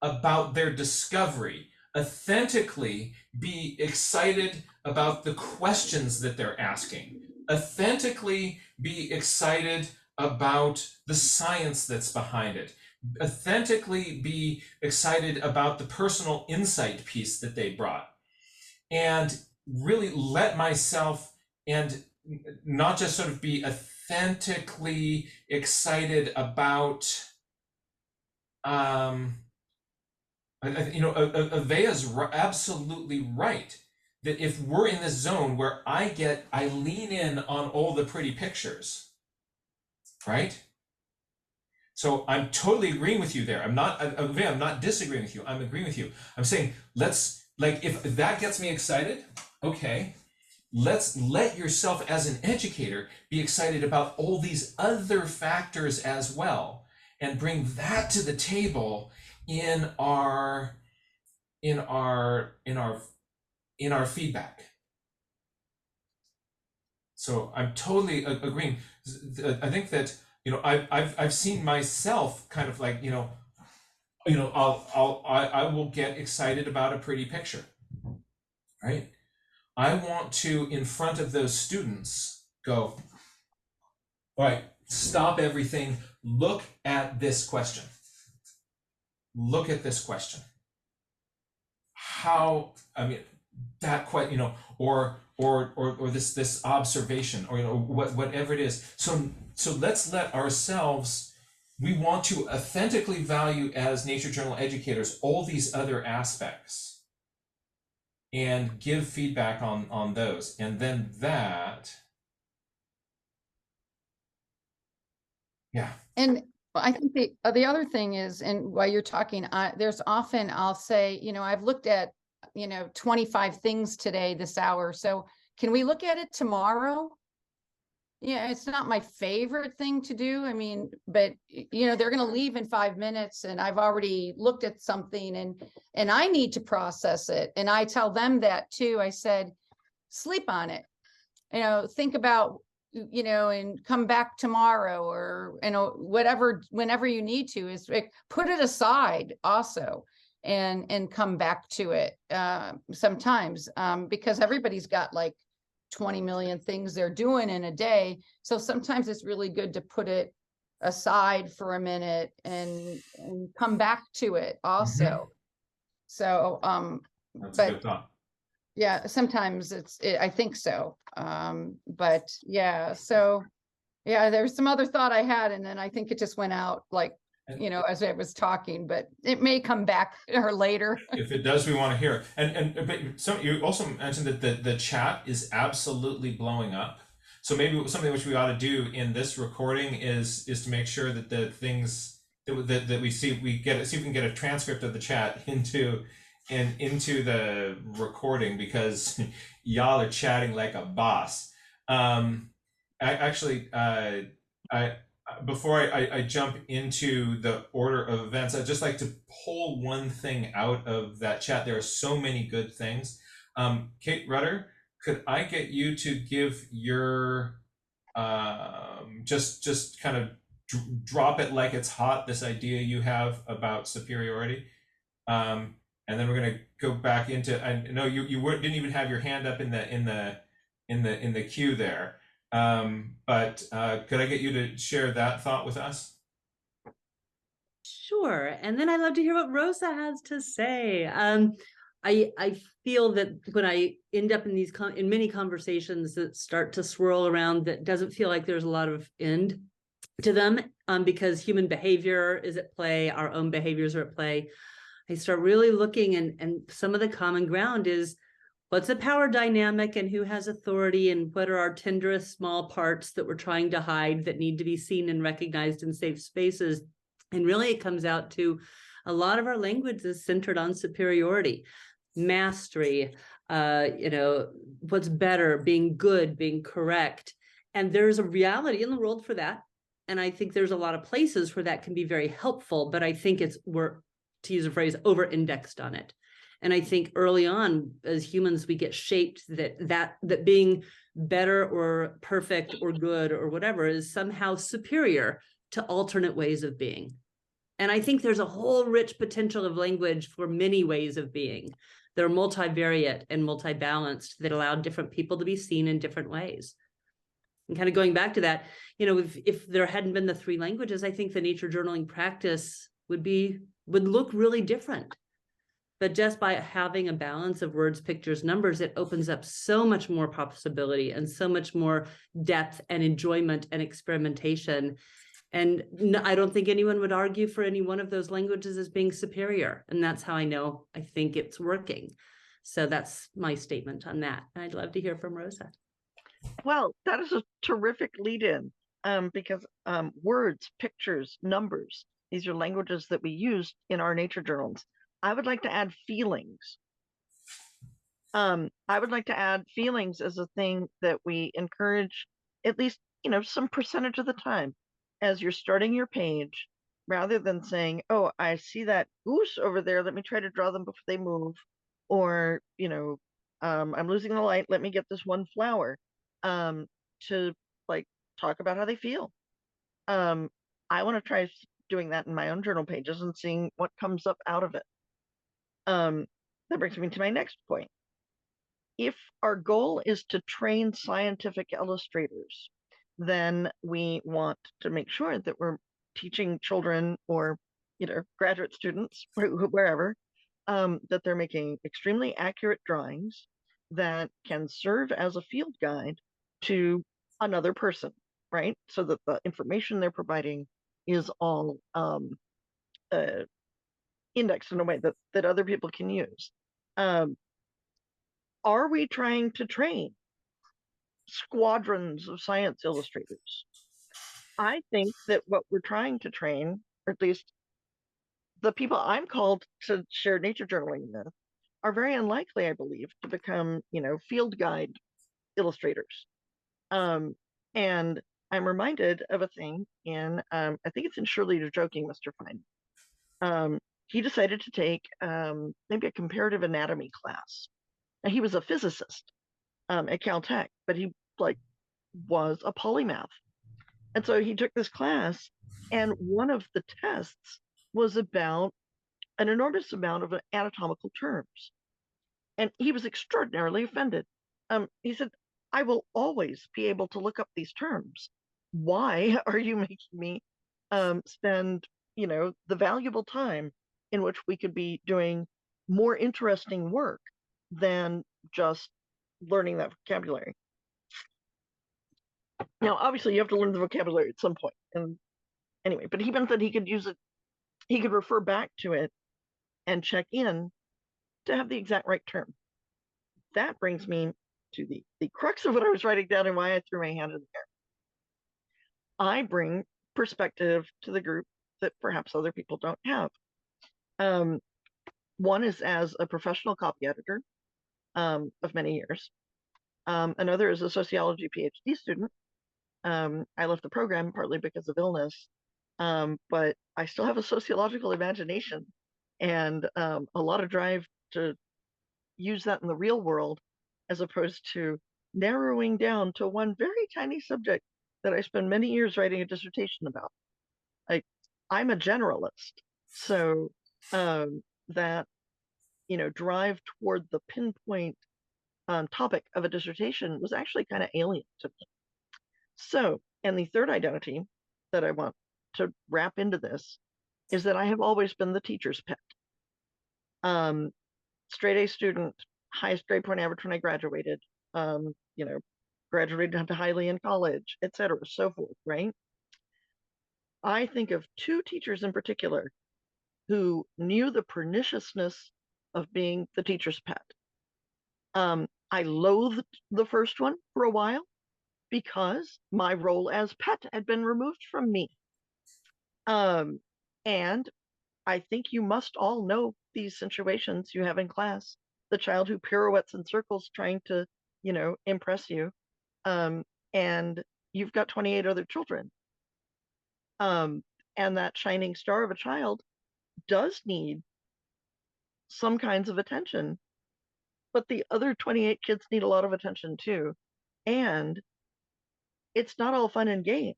about their discovery, authentically be excited about the questions that they're asking, authentically be excited about the science that's behind it, authentically be excited about the personal insight piece that they brought, and really let myself, and not just sort of be authentically excited about, you know, Avea's absolutely right, that if we're in this zone where I lean in on all the pretty pictures, right? So I'm totally agreeing with you there. I'm not disagreeing with you. I'm agreeing with you. I'm saying, let's, like, if that gets me excited, okay, let's let yourself as an educator be excited about all these other factors as well, and bring that to the table in our feedback. So I'm totally agreeing. I think that, you know, I've seen myself kind of like, I will get excited about a pretty picture, right? I want to, in front of those students, go, all right, stop everything, look at this question. Look at this question. How, I mean, that quite, or this observation, or whatever it is. So let's let ourselves, we want to authentically value as nature journal educators all these other aspects and give feedback on those. And then that, yeah. And I think the other thing is, and while you're talking, there's often I'll say, I've looked at, 25 things today this hour. So can we look at it tomorrow? Yeah, it's not my favorite thing to do. I mean, but they're going to leave in 5 minutes and I've already looked at something and I need to process it. And I tell them that too. I said, sleep on it. Think about, and come back tomorrow or, whatever, whenever you need to, is put it aside also and come back to it sometimes because everybody's got like 20 million things they're doing in a day. So sometimes it's really good to put it aside for a minute and come back to it also. Mm-hmm. So, that's a good thought. Yeah, sometimes I think so. But yeah, so yeah, there's some other thought I had, and then I think it just went out like, as I was talking, but it may come back or later. If it does, we want to hear it. But you also mentioned that the chat is absolutely blowing up. So maybe something which we ought to do in this recording is to make sure that the things that we see, see if we can get a transcript of the chat into the recording, because y'all are chatting like a boss. Before I jump into the order of events, I'd just like to pull one thing out of that chat. There are so many good things. Kate Rudder, could I get you to give your just kind of drop it like it's hot, this idea you have about superiority, and then we're going to go back into. I know you didn't even have your hand up in the queue there. But could I get you to share that thought with us? Sure. And then I'd love to hear what Rosa has to say. I feel that when I end up in in many conversations that start to swirl around, that doesn't feel like there's a lot of end to them, because human behavior is at play, our own behaviors are at play. I start really looking, and some of the common ground is, what's a power dynamic and who has authority, and what are our tenderest small parts that we're trying to hide that need to be seen and recognized in safe spaces? And really it comes out to a lot of our language is centered on superiority, mastery, what's better, being good, being correct. And there's a reality in the world for that. And I think there's a lot of places where that can be very helpful, but I think we're, to use a phrase, over-indexed on it. And I think early on, as humans, we get shaped that being better or perfect or good or whatever is somehow superior to alternate ways of being. And I think there's a whole rich potential of language for many ways of being. They're multivariate and multi-balanced that allow different people to be seen in different ways. And kind of going back to that, if there hadn't been the 3 languages, I think the nature journaling practice would look really different. But just by having a balance of words, pictures, numbers, it opens up so much more possibility and so much more depth and enjoyment and experimentation. And I don't think anyone would argue for any one of those languages as being superior. And that's how I think it's working. So that's my statement on that. I'd love to hear from Rosa. Well, that is a terrific lead-in, because words, pictures, numbers, these are languages that we use in our nature journals. I would like to add feelings. I would like to add feelings as a thing that we encourage, at least, some percentage of the time, as you're starting your page, rather than saying, oh, I see that goose over there, let me try to draw them before they move. Or, I'm losing the light, let me get this one flower. to like talk about how they feel. I want to try doing that in my own journal pages and seeing what comes up out of it. That brings me to my next point. If our goal is to train scientific illustrators, then we want to make sure that we're teaching children or graduate students wherever that they're making extremely accurate drawings that can serve as a field guide to another person, right? So that the information they're providing is all indexed in a way that other people can use. Are we trying to train squadrons of science illustrators? I think that what we're trying to train, or at least the people I'm called to share nature journaling with, are very unlikely, I believe, to become, field guide illustrators. And I'm reminded of a thing in, I think it's in Surely You're Joking, Mr. Fine. He decided to take maybe a comparative anatomy class. Now, he was a physicist at Caltech, but he was a polymath. And so he took this class, and one of the tests was about an enormous amount of anatomical terms. And he was extraordinarily offended. He said, I will always be able to look up these terms. Why are you making me spend, the valuable time in which we could be doing more interesting work than just learning that vocabulary? Now, obviously, you have to learn the vocabulary at some point. And anyway, but he meant that he could use it, he could refer back to it and check in to have the exact right term. That brings me to the crux of what I was writing down and why I threw my hand in the air. I bring perspective to the group that perhaps other people don't have. One is as a professional copy editor of many years. Another is a sociology PhD student. I left the program partly because of illness, but I still have a sociological imagination and a lot of drive to use that in the real world, as opposed to narrowing down to one very tiny subject that I spent many years writing a dissertation about. I'm a generalist, so that drive toward the pinpoint topic of a dissertation was actually kind of alien to me. So, and the third identity that I want to wrap into this is that I have always been the teacher's pet. Straight A student, highest grade point average when I graduated, graduated to highly in college, etc., so forth, right? I think of two teachers in particular who knew the perniciousness of being the teacher's pet. I loathed the first one for a while because my role as pet had been removed from me. And I think you must all know these situations you have in class. The child who pirouettes in circles trying to, impress you. And you've got 28 other children. And that shining star of a child does need some kinds of attention, but the other 28 kids need a lot of attention too. And it's not all fun and games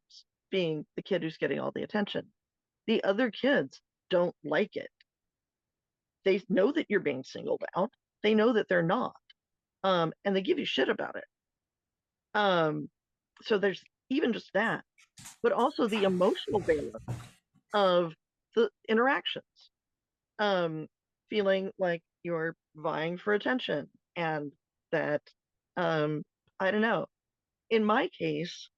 being the kid who's getting all the attention. The other kids don't like it. They know that you're being singled out. They know that they're not. And they give you shit about it. So there's even just that, but also the emotional valence of the interactions. Feeling like you're vying for attention and that, I don't know. In my case,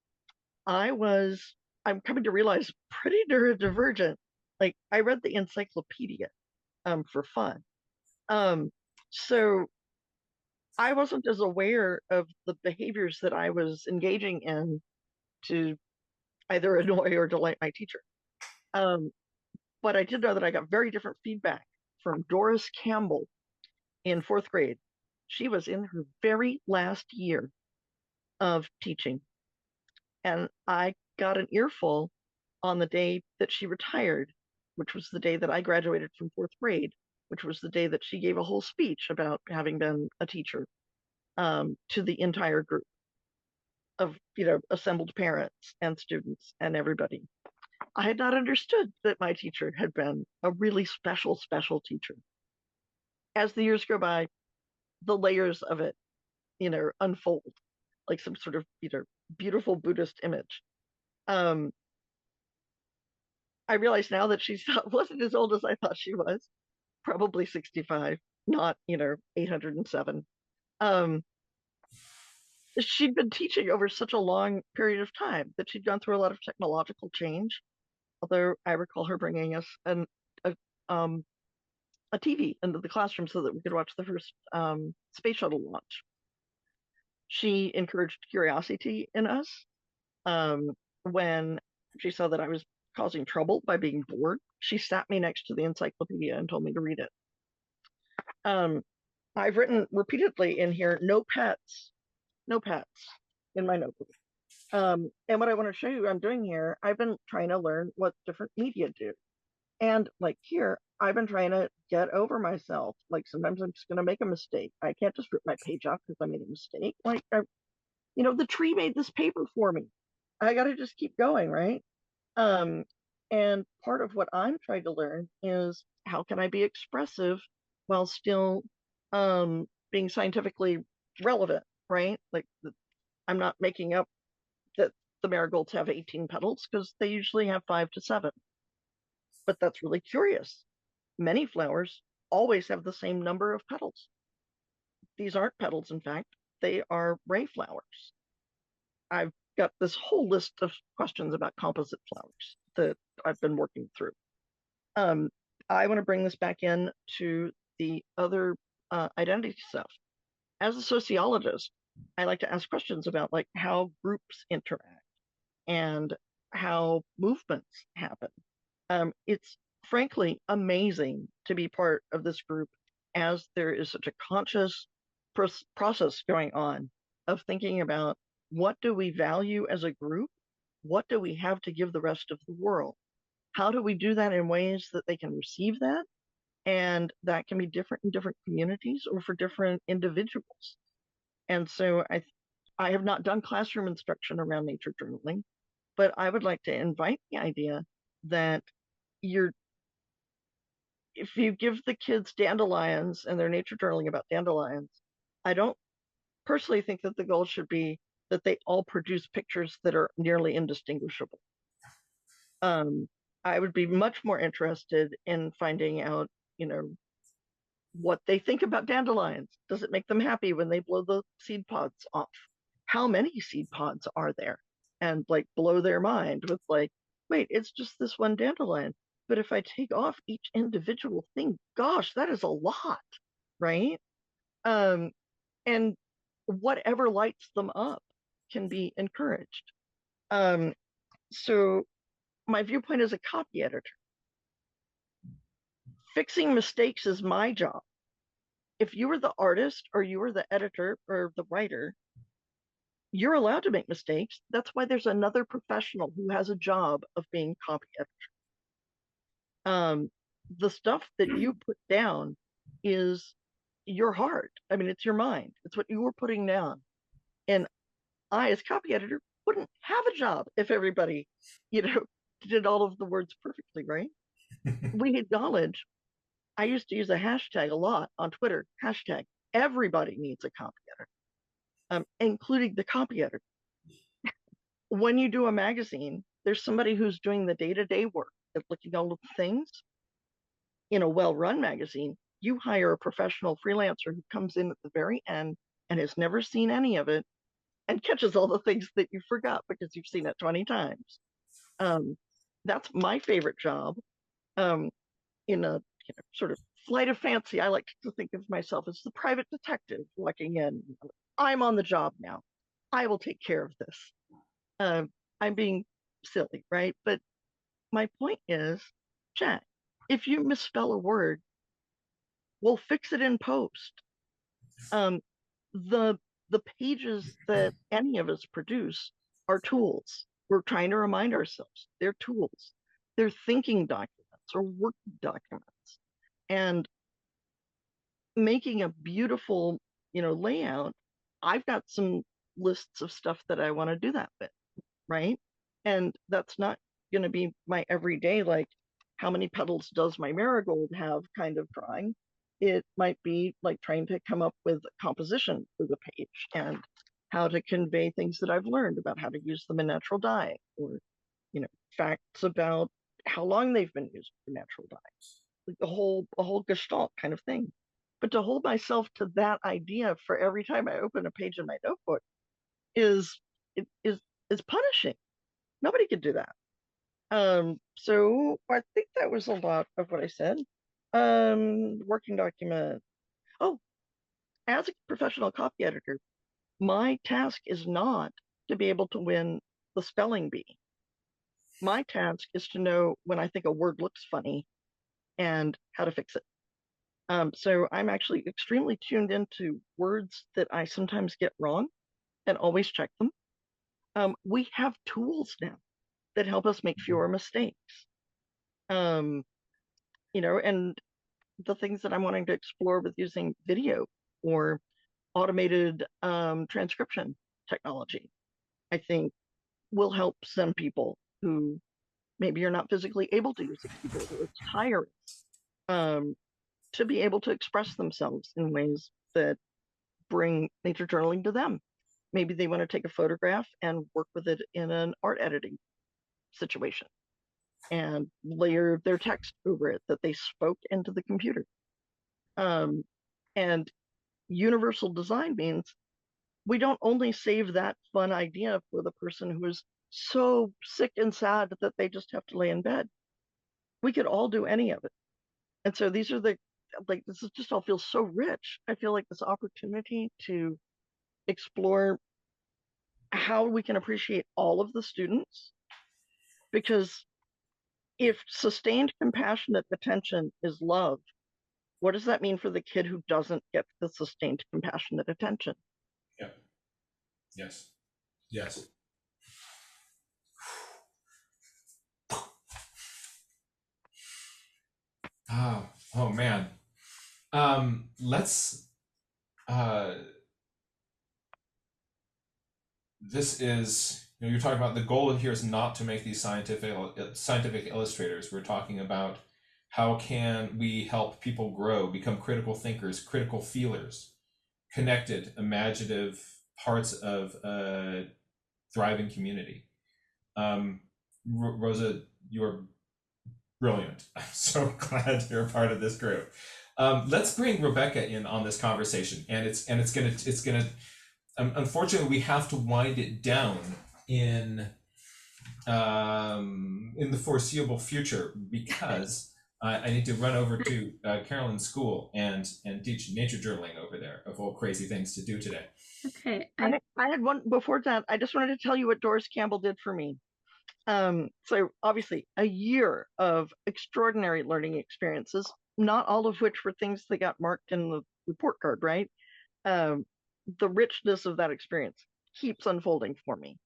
I'm coming to realize, pretty neurodivergent. Like, I read the encyclopedia for fun. So I wasn't as aware of the behaviors that I was engaging in to either annoy or delight my teacher. But I did know that I got very different feedback from Doris Campbell in 4th grade. She was in her very last year of teaching. And I got an earful on the day that she retired, which was the day that I graduated from 4th grade, which was the day that she gave a whole speech about having been a teacher to the entire group. of, you know, assembled parents and students and everybody. I had not understood that my teacher had been a really special teacher. As the years go by, the layers of it, you know, unfold like some sort of, you know, beautiful Buddhist image. I realize now that she wasn't as old as I thought she was, probably 65, not, you know, 807. She'd been teaching over such a long period of time that she'd gone through a lot of technological change. Although I recall her bringing us a, um, a TV into the classroom so that we could watch the first space shuttle launch. She encouraged curiosity in us. When she saw that I was causing trouble by being bored, she sat me next to the encyclopedia and told me to read it. I've written repeatedly in here, no pets in my notebook. And what I want to show you I'm doing here, I've been trying to learn what different media do. And like here, I've been trying to get over myself. Like sometimes I'm just going to make a mistake. I can't just rip my page off because I made a mistake. Like, you know, the tree made this paper for me. I got to just keep going, right? And part of what I'm trying to learn is how can I be expressive while still being scientifically relevant, right? Like I'm not making up that the marigolds have 18 petals because they usually have 5 to 7. But that's really curious. Many flowers always have the same number of petals. These aren't petals, in fact, they are ray flowers. I've got this whole list of questions about composite flowers that I've been working through. I want to bring this back in to the other identity stuff. As a sociologist, I like to ask questions about like how groups interact and how movements happen. It's frankly amazing to be part of this group as there is such a conscious process going on of thinking about what do we value as a group? What do we have to give the rest of the world? How do we do that in ways that they can receive that? And that can be different in different communities or for different individuals. And so I have not done classroom instruction around nature journaling, but I would like to invite the idea that if you give the kids dandelions and they're nature journaling about dandelions, I don't personally think that the goal should be that they all produce pictures that are nearly indistinguishable. I would be much more interested in finding out, you know, what they think about dandelions. Does it make them happy when they blow the seed pods off? How many seed pods are there? And like blow their mind with like, wait, it's just this one dandelion. But if I take off each individual thing, gosh, that is a lot, right? And whatever lights them up can be encouraged. So my viewpoint as a copy editor, fixing mistakes is my job. If you were the artist or you were the editor or the writer, you're allowed to make mistakes. That's why there's another professional who has a job of being copy editor. The stuff that you put down is your heart. I mean, it's your mind. It's what you were putting down. And I, as copy editor, wouldn't have a job if everybody, you know, did all of the words perfectly, right? We acknowledge, I used to use a hashtag a lot on Twitter, hashtag everybody needs a copy editor, including the copy editor. When you do a magazine, there's somebody who's doing the day-to-day work of looking at all of the things. In a well-run magazine, you hire a professional freelancer who comes in at the very end and has never seen any of it and catches all the things that you forgot because you've seen it 20 times. That's my favorite job. In a sort of flight of fancy, I like to think of myself as the private detective walking in. I'm on the job now. I will take care of this. I'm being silly, right? But my point is, Jack, if you misspell a word, we'll fix it in post. The pages that any of us produce are tools. We're trying to remind ourselves they're tools. They're thinking documents or working documents. And making a beautiful, layout, I've got some lists of stuff that I want to do that with, right? And that's not going to be my everyday, like, how many petals does my marigold have kind of drawing. It might be like trying to come up with composition for the page and how to convey things that I've learned about how to use them in natural dye, or, you know, facts about how long they've been used for natural dyes, like a whole gestalt kind of thing. But to hold myself to that idea for every time I open a page in my notebook is punishing. Nobody could do that. So I think that was a lot of what I said. Working document. Oh, as a professional copy editor, my task is not to be able to win the spelling bee. My task is to know when I think a word looks funny and how to fix it. So I'm actually extremely tuned into words that I sometimes get wrong and always check them. We have tools now that help us make fewer mistakes. You know, and the things that I'm wanting to explore with using video or automated transcription technology, I think will help some people who maybe you're not physically able to use a keyboard, or it's tiring, to be able to express themselves in ways that bring nature journaling to them. Maybe they want to take a photograph and work with it in an art editing situation and layer their text over it that they spoke into the computer. And universal design means we don't only save that fun idea for the person who is so sick and sad that they just have to lay in bed. We could all do any of it. And so these are this is just all feels so rich. I feel like this opportunity to explore how we can appreciate all of the students, because if sustained compassionate attention is love, what does that mean for the kid who doesn't get the sustained compassionate attention? Yep. Yes. Yes. Oh man. Let's this is, you know, you're talking about the goal here is not to make these scientific illustrators. We're talking about how can we help people grow, become critical thinkers, critical feelers, connected, imaginative parts of a thriving community. Rosa, you're brilliant. I'm so glad you're a part of this group. Let's bring Rebecca in on this conversation, and it's gonna. Unfortunately, we have to wind it down in the foreseeable future, because I need to run over to Carolyn's school and teach nature journaling over there, of all crazy things to do today. Okay. I had one before that. I just wanted to tell you what Doris Campbell did for me. So obviously a year of extraordinary learning experiences, not all of which were things that got marked in the report card, right? The richness of that experience keeps unfolding for me.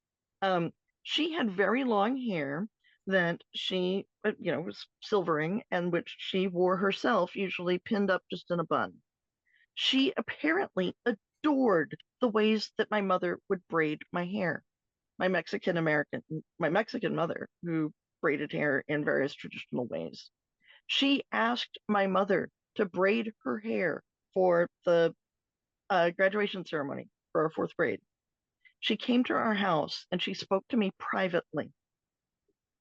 She had very long hair that she, was silvering, and which she wore herself, usually pinned up just in a bun. She apparently adored the ways that my mother would braid my hair. My Mexican mother, who braided hair in various traditional ways. She asked my mother to braid her hair for the graduation ceremony for our fourth grade. She came to our house and she spoke to me privately.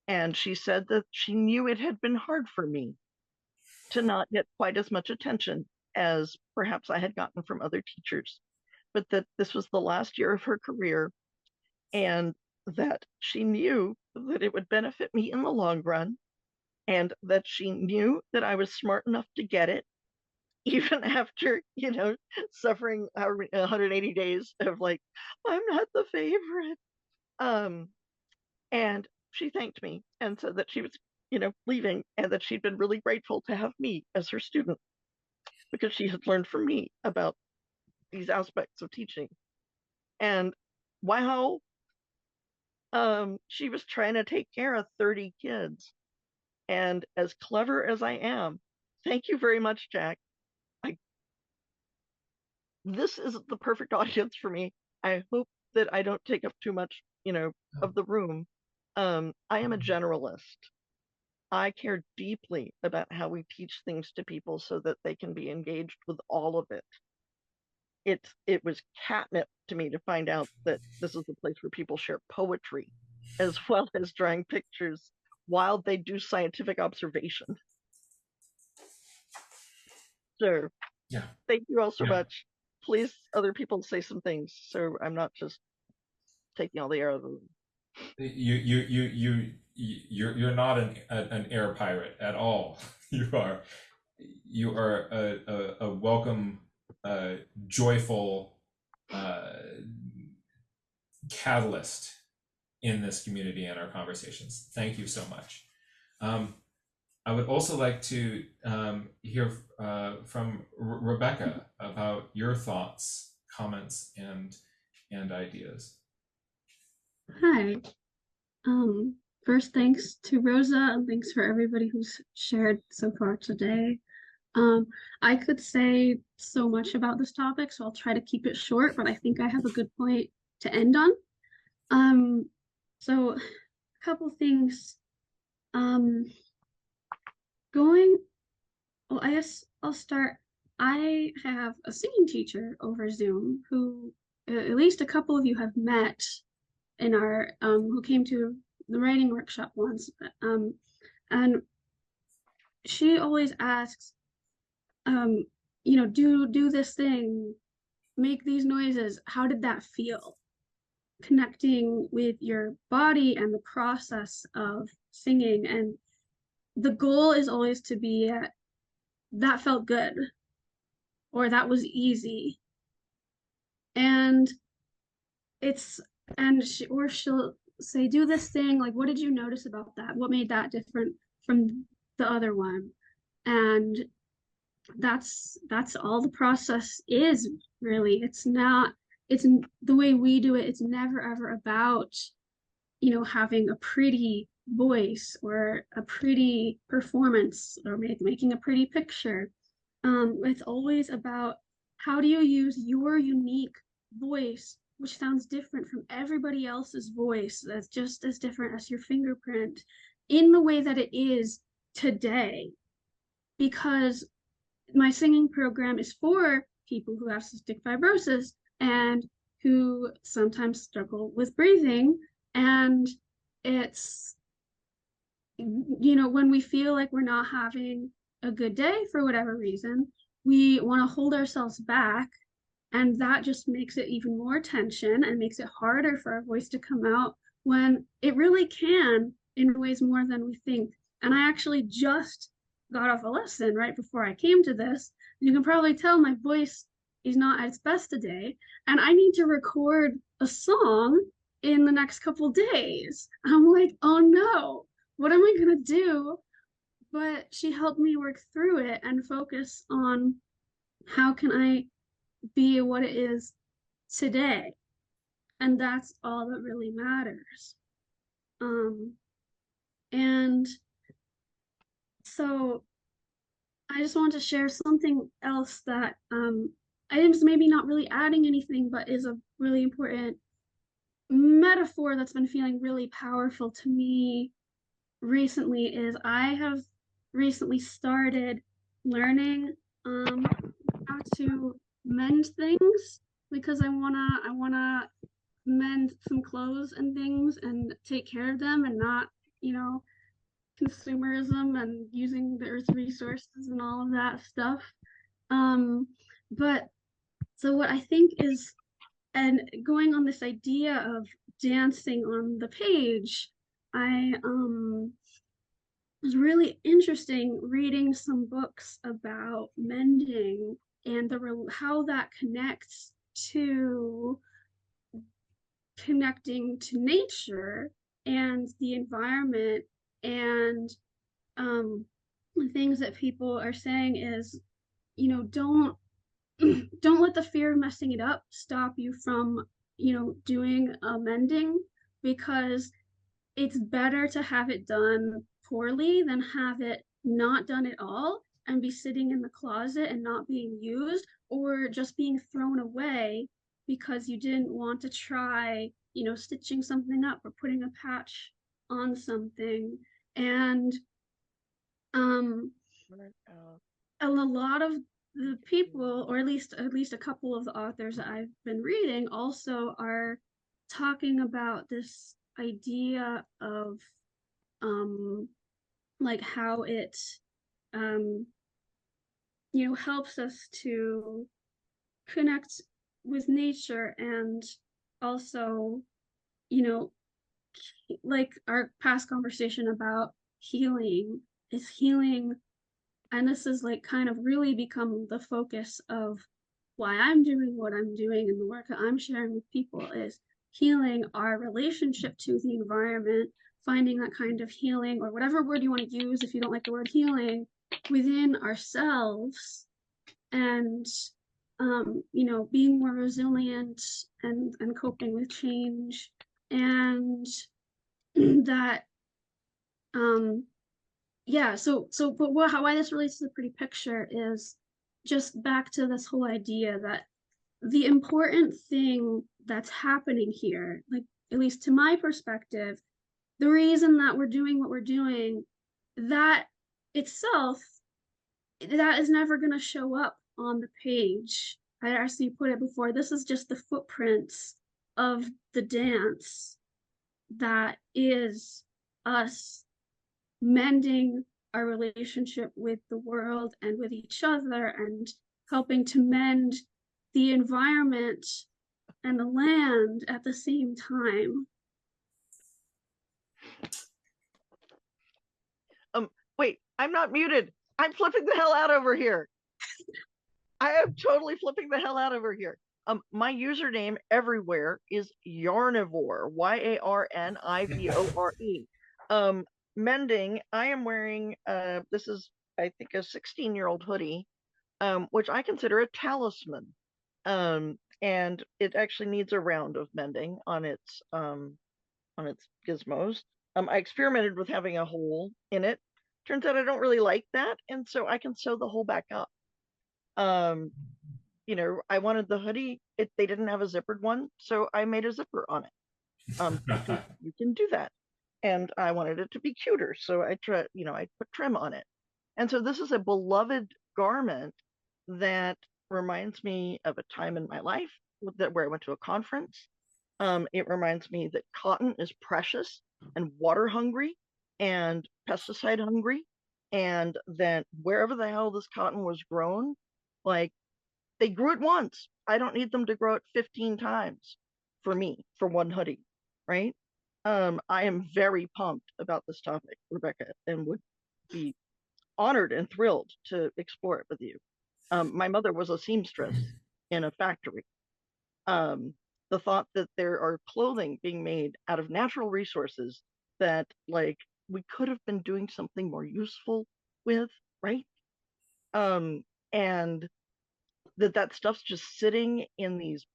And she said that she knew it had been hard for me to not get quite as much attention as perhaps I had gotten from other teachers, but that this was the last year of her career, and that she knew that it would benefit me in the long run, and that she knew that I was smart enough to get it, even after, suffering 180 days of like, I'm not the favorite. And she thanked me and said that she was, leaving, and that she'd been really grateful to have me as her student, because she had learned from me about these aspects of teaching. And wow, she was trying to take care of 30 kids. And as clever as I am, thank you very much, Jack. This is the perfect audience for me. I hope that I don't take up too much, of the room. I am a generalist. I care deeply about how we teach things to people so that they can be engaged with all of it. It was catnip to me to find out that this is a place where people share poetry as well as drawing pictures while they do scientific observation. So Yeah. thank you all so Yeah. much. Please, other people say some things so I'm not just taking all the air out of the room. You're not an air pirate at all. You are a welcome, joyful catalyst in this community and our conversations. Thank you so much. I would also like to hear from Rebecca about your thoughts, comments, and ideas. Hi. First, thanks to Rosa, and thanks for everybody who's shared so far today. I could say so much about this topic, so I'll try to keep it short, but I think I have a good point to end on. So a couple things. Well, I guess I'll start. I have a singing teacher over Zoom who at least a couple of you have met in our who came to the writing workshop once, and she always asks, do this thing, make these noises. How did that feel? Connecting with your body and the process of singing, and the goal is always to be at, that felt good, or that was easy, and she'll say, do this thing, like, what did you notice about that? What made that different from the other one? And that's all the process is, really. It's the way we do it. It's never ever about, having a pretty voice or a pretty performance or making a pretty picture. It's always about, how do you use your unique voice, which sounds different from everybody else's voice, that's just as different as your fingerprint, in the way that it is today. Because my singing program is for people who have cystic fibrosis and who sometimes struggle with breathing. And it's, when we feel like we're not having a good day for whatever reason, we want to hold ourselves back, and that just makes it even more tension and makes it harder for our voice to come out, when it really can in ways more than we think. And I actually just got off a lesson right before I came to this. You can probably tell my voice is not at its best today, and I need to record a song in the next couple days. I'm like, oh no, what am I gonna do? But she helped me work through it and focus on, how can I be what it is today? And that's all that really matters. And so I just want to share something else that I think is maybe not really adding anything, but is a really important metaphor that's been feeling really powerful to me recently. Is I have recently started learning how to mend things, because I wanna mend some clothes and things and take care of them, and not, consumerism and using the earth's resources and all of that stuff. But so what I think is, and going on this idea of dancing on the page, I was really interesting reading some books about mending and how that connects to connecting to nature and the environment. And the things that people are saying is, don't let the fear of messing it up stop you from, doing mending, because it's better to have it done poorly than have it not done at all and be sitting in the closet and not being used, or just being thrown away because you didn't want to try, you know, stitching something up or putting a patch on something. And a lot of the people, or at least a couple of the authors that I've been reading, also are talking about this idea of like how it um you know, helps us to connect with nature, and also, you know, like our past conversation about healing, is healing, and this is like kind of really become the focus of why I'm doing what I'm doing and the work that I'm sharing with people, is healing our relationship to the environment, finding that kind of healing, or whatever word you want to use if you don't like the word healing, within ourselves, and you know, being more resilient and coping with change, and that yeah, but why this relates to the pretty picture is just back to this whole idea that the important thing that's happening here, like at least to my perspective, the reason that we're doing what we're doing, that itself, that is never going to show up on the page. I actually put it before, this is just the footprints of the dance that is us mending our relationship with the world and with each other, and helping to mend the environment and the land at the same time. Wait, I'm not muted. I'm flipping the hell out over here. I am totally flipping the hell out over here. My username everywhere is Yarnivore, Yarnivore. Mending, I am wearing, this is, I think, a 16-year-old hoodie, which I consider a talisman. And it actually needs a round of mending on its gizmos. I experimented with having a hole in it. Turns out I don't really like that, and so I can sew the hole back up. You know, I wanted the hoodie. They didn't have a zippered one, so I made a zipper on it. You can do that. And I wanted it to be cuter, so I put trim on it. And so this is a beloved garment that reminds me of a time in my life where I went to a conference. It reminds me that cotton is precious and water hungry and pesticide hungry, and that wherever the hell this cotton was grown, like, they grew it once. I don't need them to grow it 15 times for me, for one hoodie, right? I am very pumped about this topic, Rebecca, and would be honored and thrilled to explore it with you. My mother was a seamstress in a factory. The thought that there are clothing being made out of natural resources that, like, we could have been doing something more useful with, right? And that stuff's just sitting in these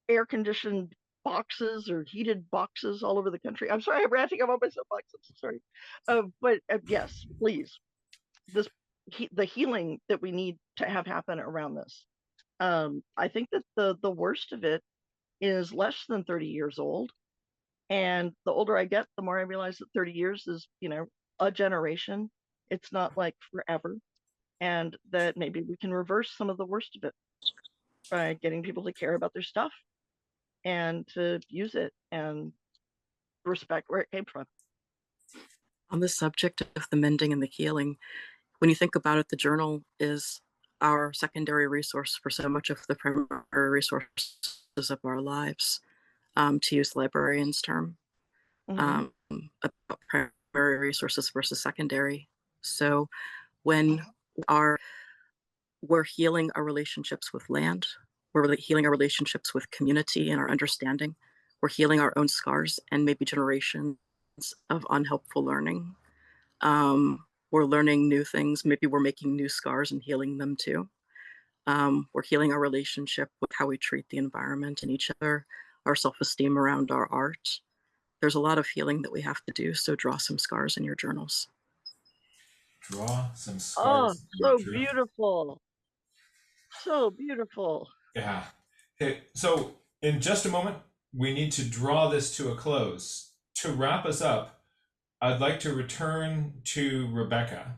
air-conditioned boxes or heated boxes all over the country. I'm sorry, I'm ranting about my soapbox. I'm so sorry. But yes, please, the healing that we need to have happen around this. I think that the worst of it is less than 30 years old. And the older I get, the more I realize that 30 years is, you know, a generation. It's not like forever. And that maybe we can reverse some of the worst of it by getting people to care about their stuff and to use it and respect where it came from. On the subject of the mending and the healing, when you think about it, the journal is our secondary resource for so much of the primary resources of our lives, to use the librarian's term, about primary resources versus secondary. So when we're healing our relationships with land, we're healing our relationships with community and our understanding, we're healing our own scars and maybe generations of unhelpful learning. We're learning new things. Maybe we're making new scars and healing them too. We're healing our relationship with how we treat the environment and each other, our self-esteem around our art. There's a lot of healing that we have to do, so draw some scars in your journals. Draw some scars. Oh, so beautiful. So beautiful. Yeah. Okay, so In just a moment, we need to draw this to a close. To wrap us up, I'd like to return to Rebecca,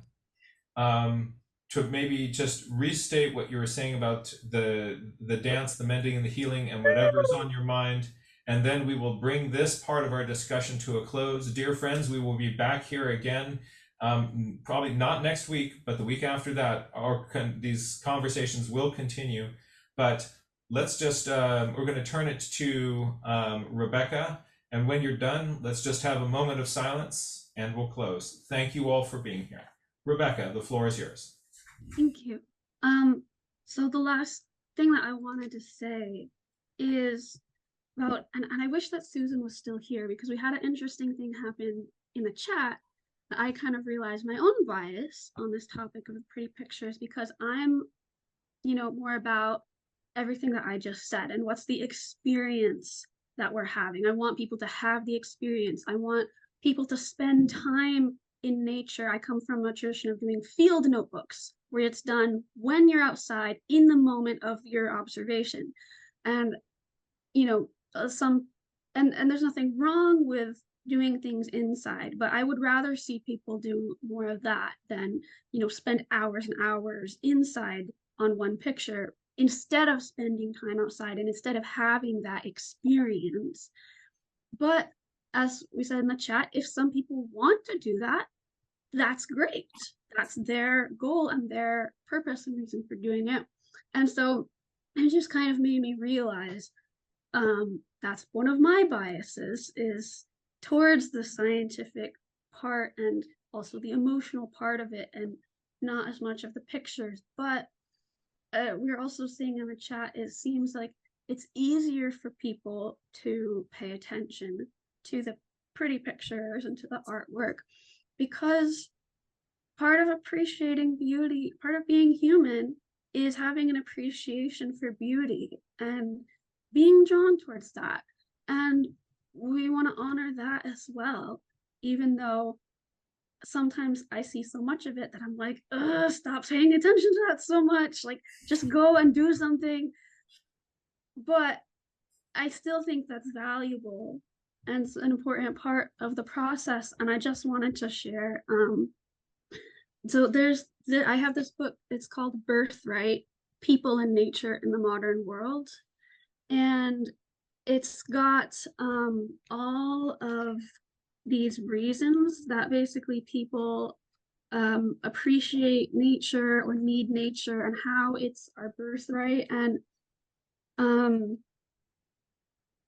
to maybe just restate what you were saying about the dance, the mending, and the healing, and whatever is on your mind. And then we will bring this part of our discussion to a close. Dear friends, we will be back here again, probably not next week, but the week after that. These conversations will continue. But let's just, we're going to turn it to Rebecca. And when you're done, let's just have a moment of silence and we'll close. Thank you all for being here. Rebecca, the floor is yours. Thank you. So the last thing that I wanted to say is about, and I wish that Susan was still here, because we had an interesting thing happen in the chat that I kind of realized my own bias on this topic of pretty pictures, because I'm, more about everything that I just said and what's the experience that we're having. I want people to have the experience. I want people to spend time in nature. I come from a tradition of doing field notebooks where it's done when you're outside in the moment of your observation. And, and there's nothing wrong with doing things inside, but I would rather see people do more of that than, spend hours and hours inside on one picture instead of spending time outside and instead of having that experience. But as we said in the chat, if some people want to do that, that's great. That's their goal and their purpose and reason for doing it. And so it just kind of made me realize that's one of my biases, is towards the scientific part and also the emotional part of it, and not as much of the pictures. But we're also seeing in the chat, it seems like it's easier for people to pay attention to the pretty pictures and to the artwork, because part of appreciating beauty, part of being human, is having an appreciation for beauty and being drawn towards that. And we want to honor that as well, even though sometimes I see so much of it that I'm like, stop paying attention to that so much. Like, just go and do something. But I still think that's valuable and it's an important part of the process. And I just wanted to share. So I have this book. It's called Birthright: People and Nature in the Modern World, and it's got all of these reasons that basically people appreciate nature or need nature, and how it's our birthright. And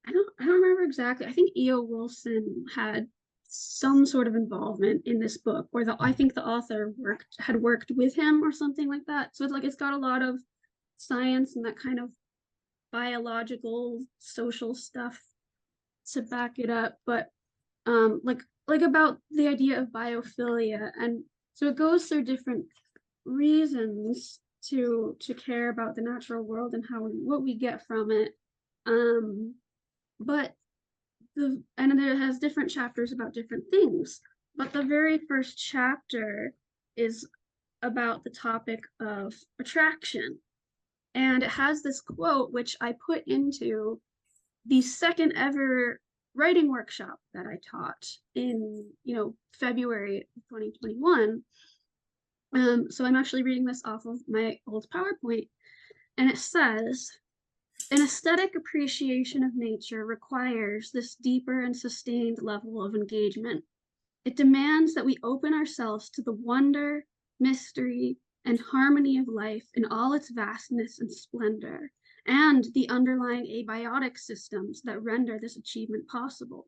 I don't remember exactly. I think E.O. Wilson had some sort of involvement in this book, or I think the author had worked with him or something like that. So it's got a lot of science and that kind of biological, social stuff to back it up. But like about the idea of biophilia, and so it goes through different reasons to care about the natural world and what we get from it. But and it has different chapters about different things. But the very first chapter is about the topic of attraction. And it has this quote, which I put into the second ever writing workshop that I taught in, February 2021. So I'm actually reading this off of my old PowerPoint. And it says, an aesthetic appreciation of nature requires this deeper and sustained level of engagement. It demands that we open ourselves to the wonder, mystery, and harmony of life in all its vastness and splendor, and the underlying abiotic systems that render this achievement possible.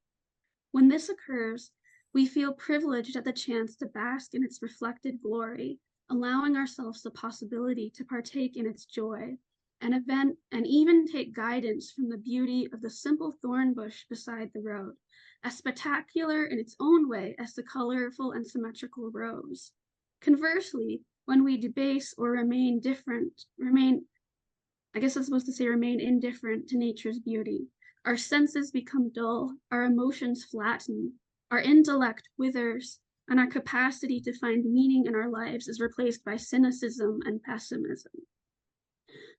When this occurs, we feel privileged at the chance to bask in its reflected glory, allowing ourselves the possibility to partake in its joy, and even take guidance from the beauty of the simple thorn bush beside the road, as spectacular in its own way as the colorful and symmetrical rose. Conversely, when we debase or remain indifferent to nature's beauty, our senses become dull, our emotions flatten, our intellect withers, and our capacity to find meaning in our lives is replaced by cynicism and pessimism.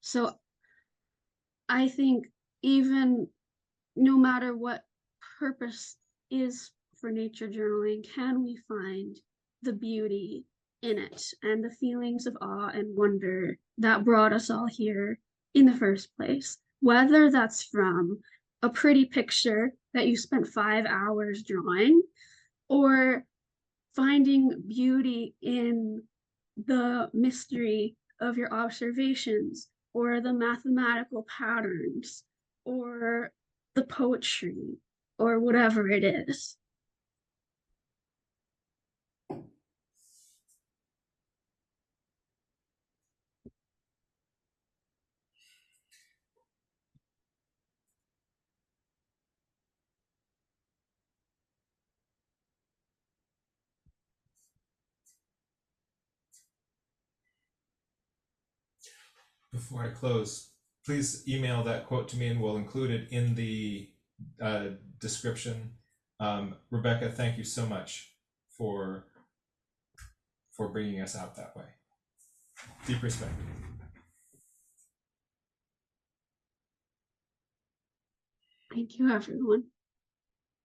So I think, even no matter what purpose is for nature journaling, can we find the beauty in it and the feelings of awe and wonder that brought us all here in the first place? Whether that's from a pretty picture that you spent 5 hours drawing, or finding beauty in the mystery of your observations, or the mathematical patterns, or the poetry, or whatever it is. Before I close, please email that quote to me and we'll include it in the description. Rebecca, thank you so much for bringing us out that way. Deep respect. Thank you, everyone.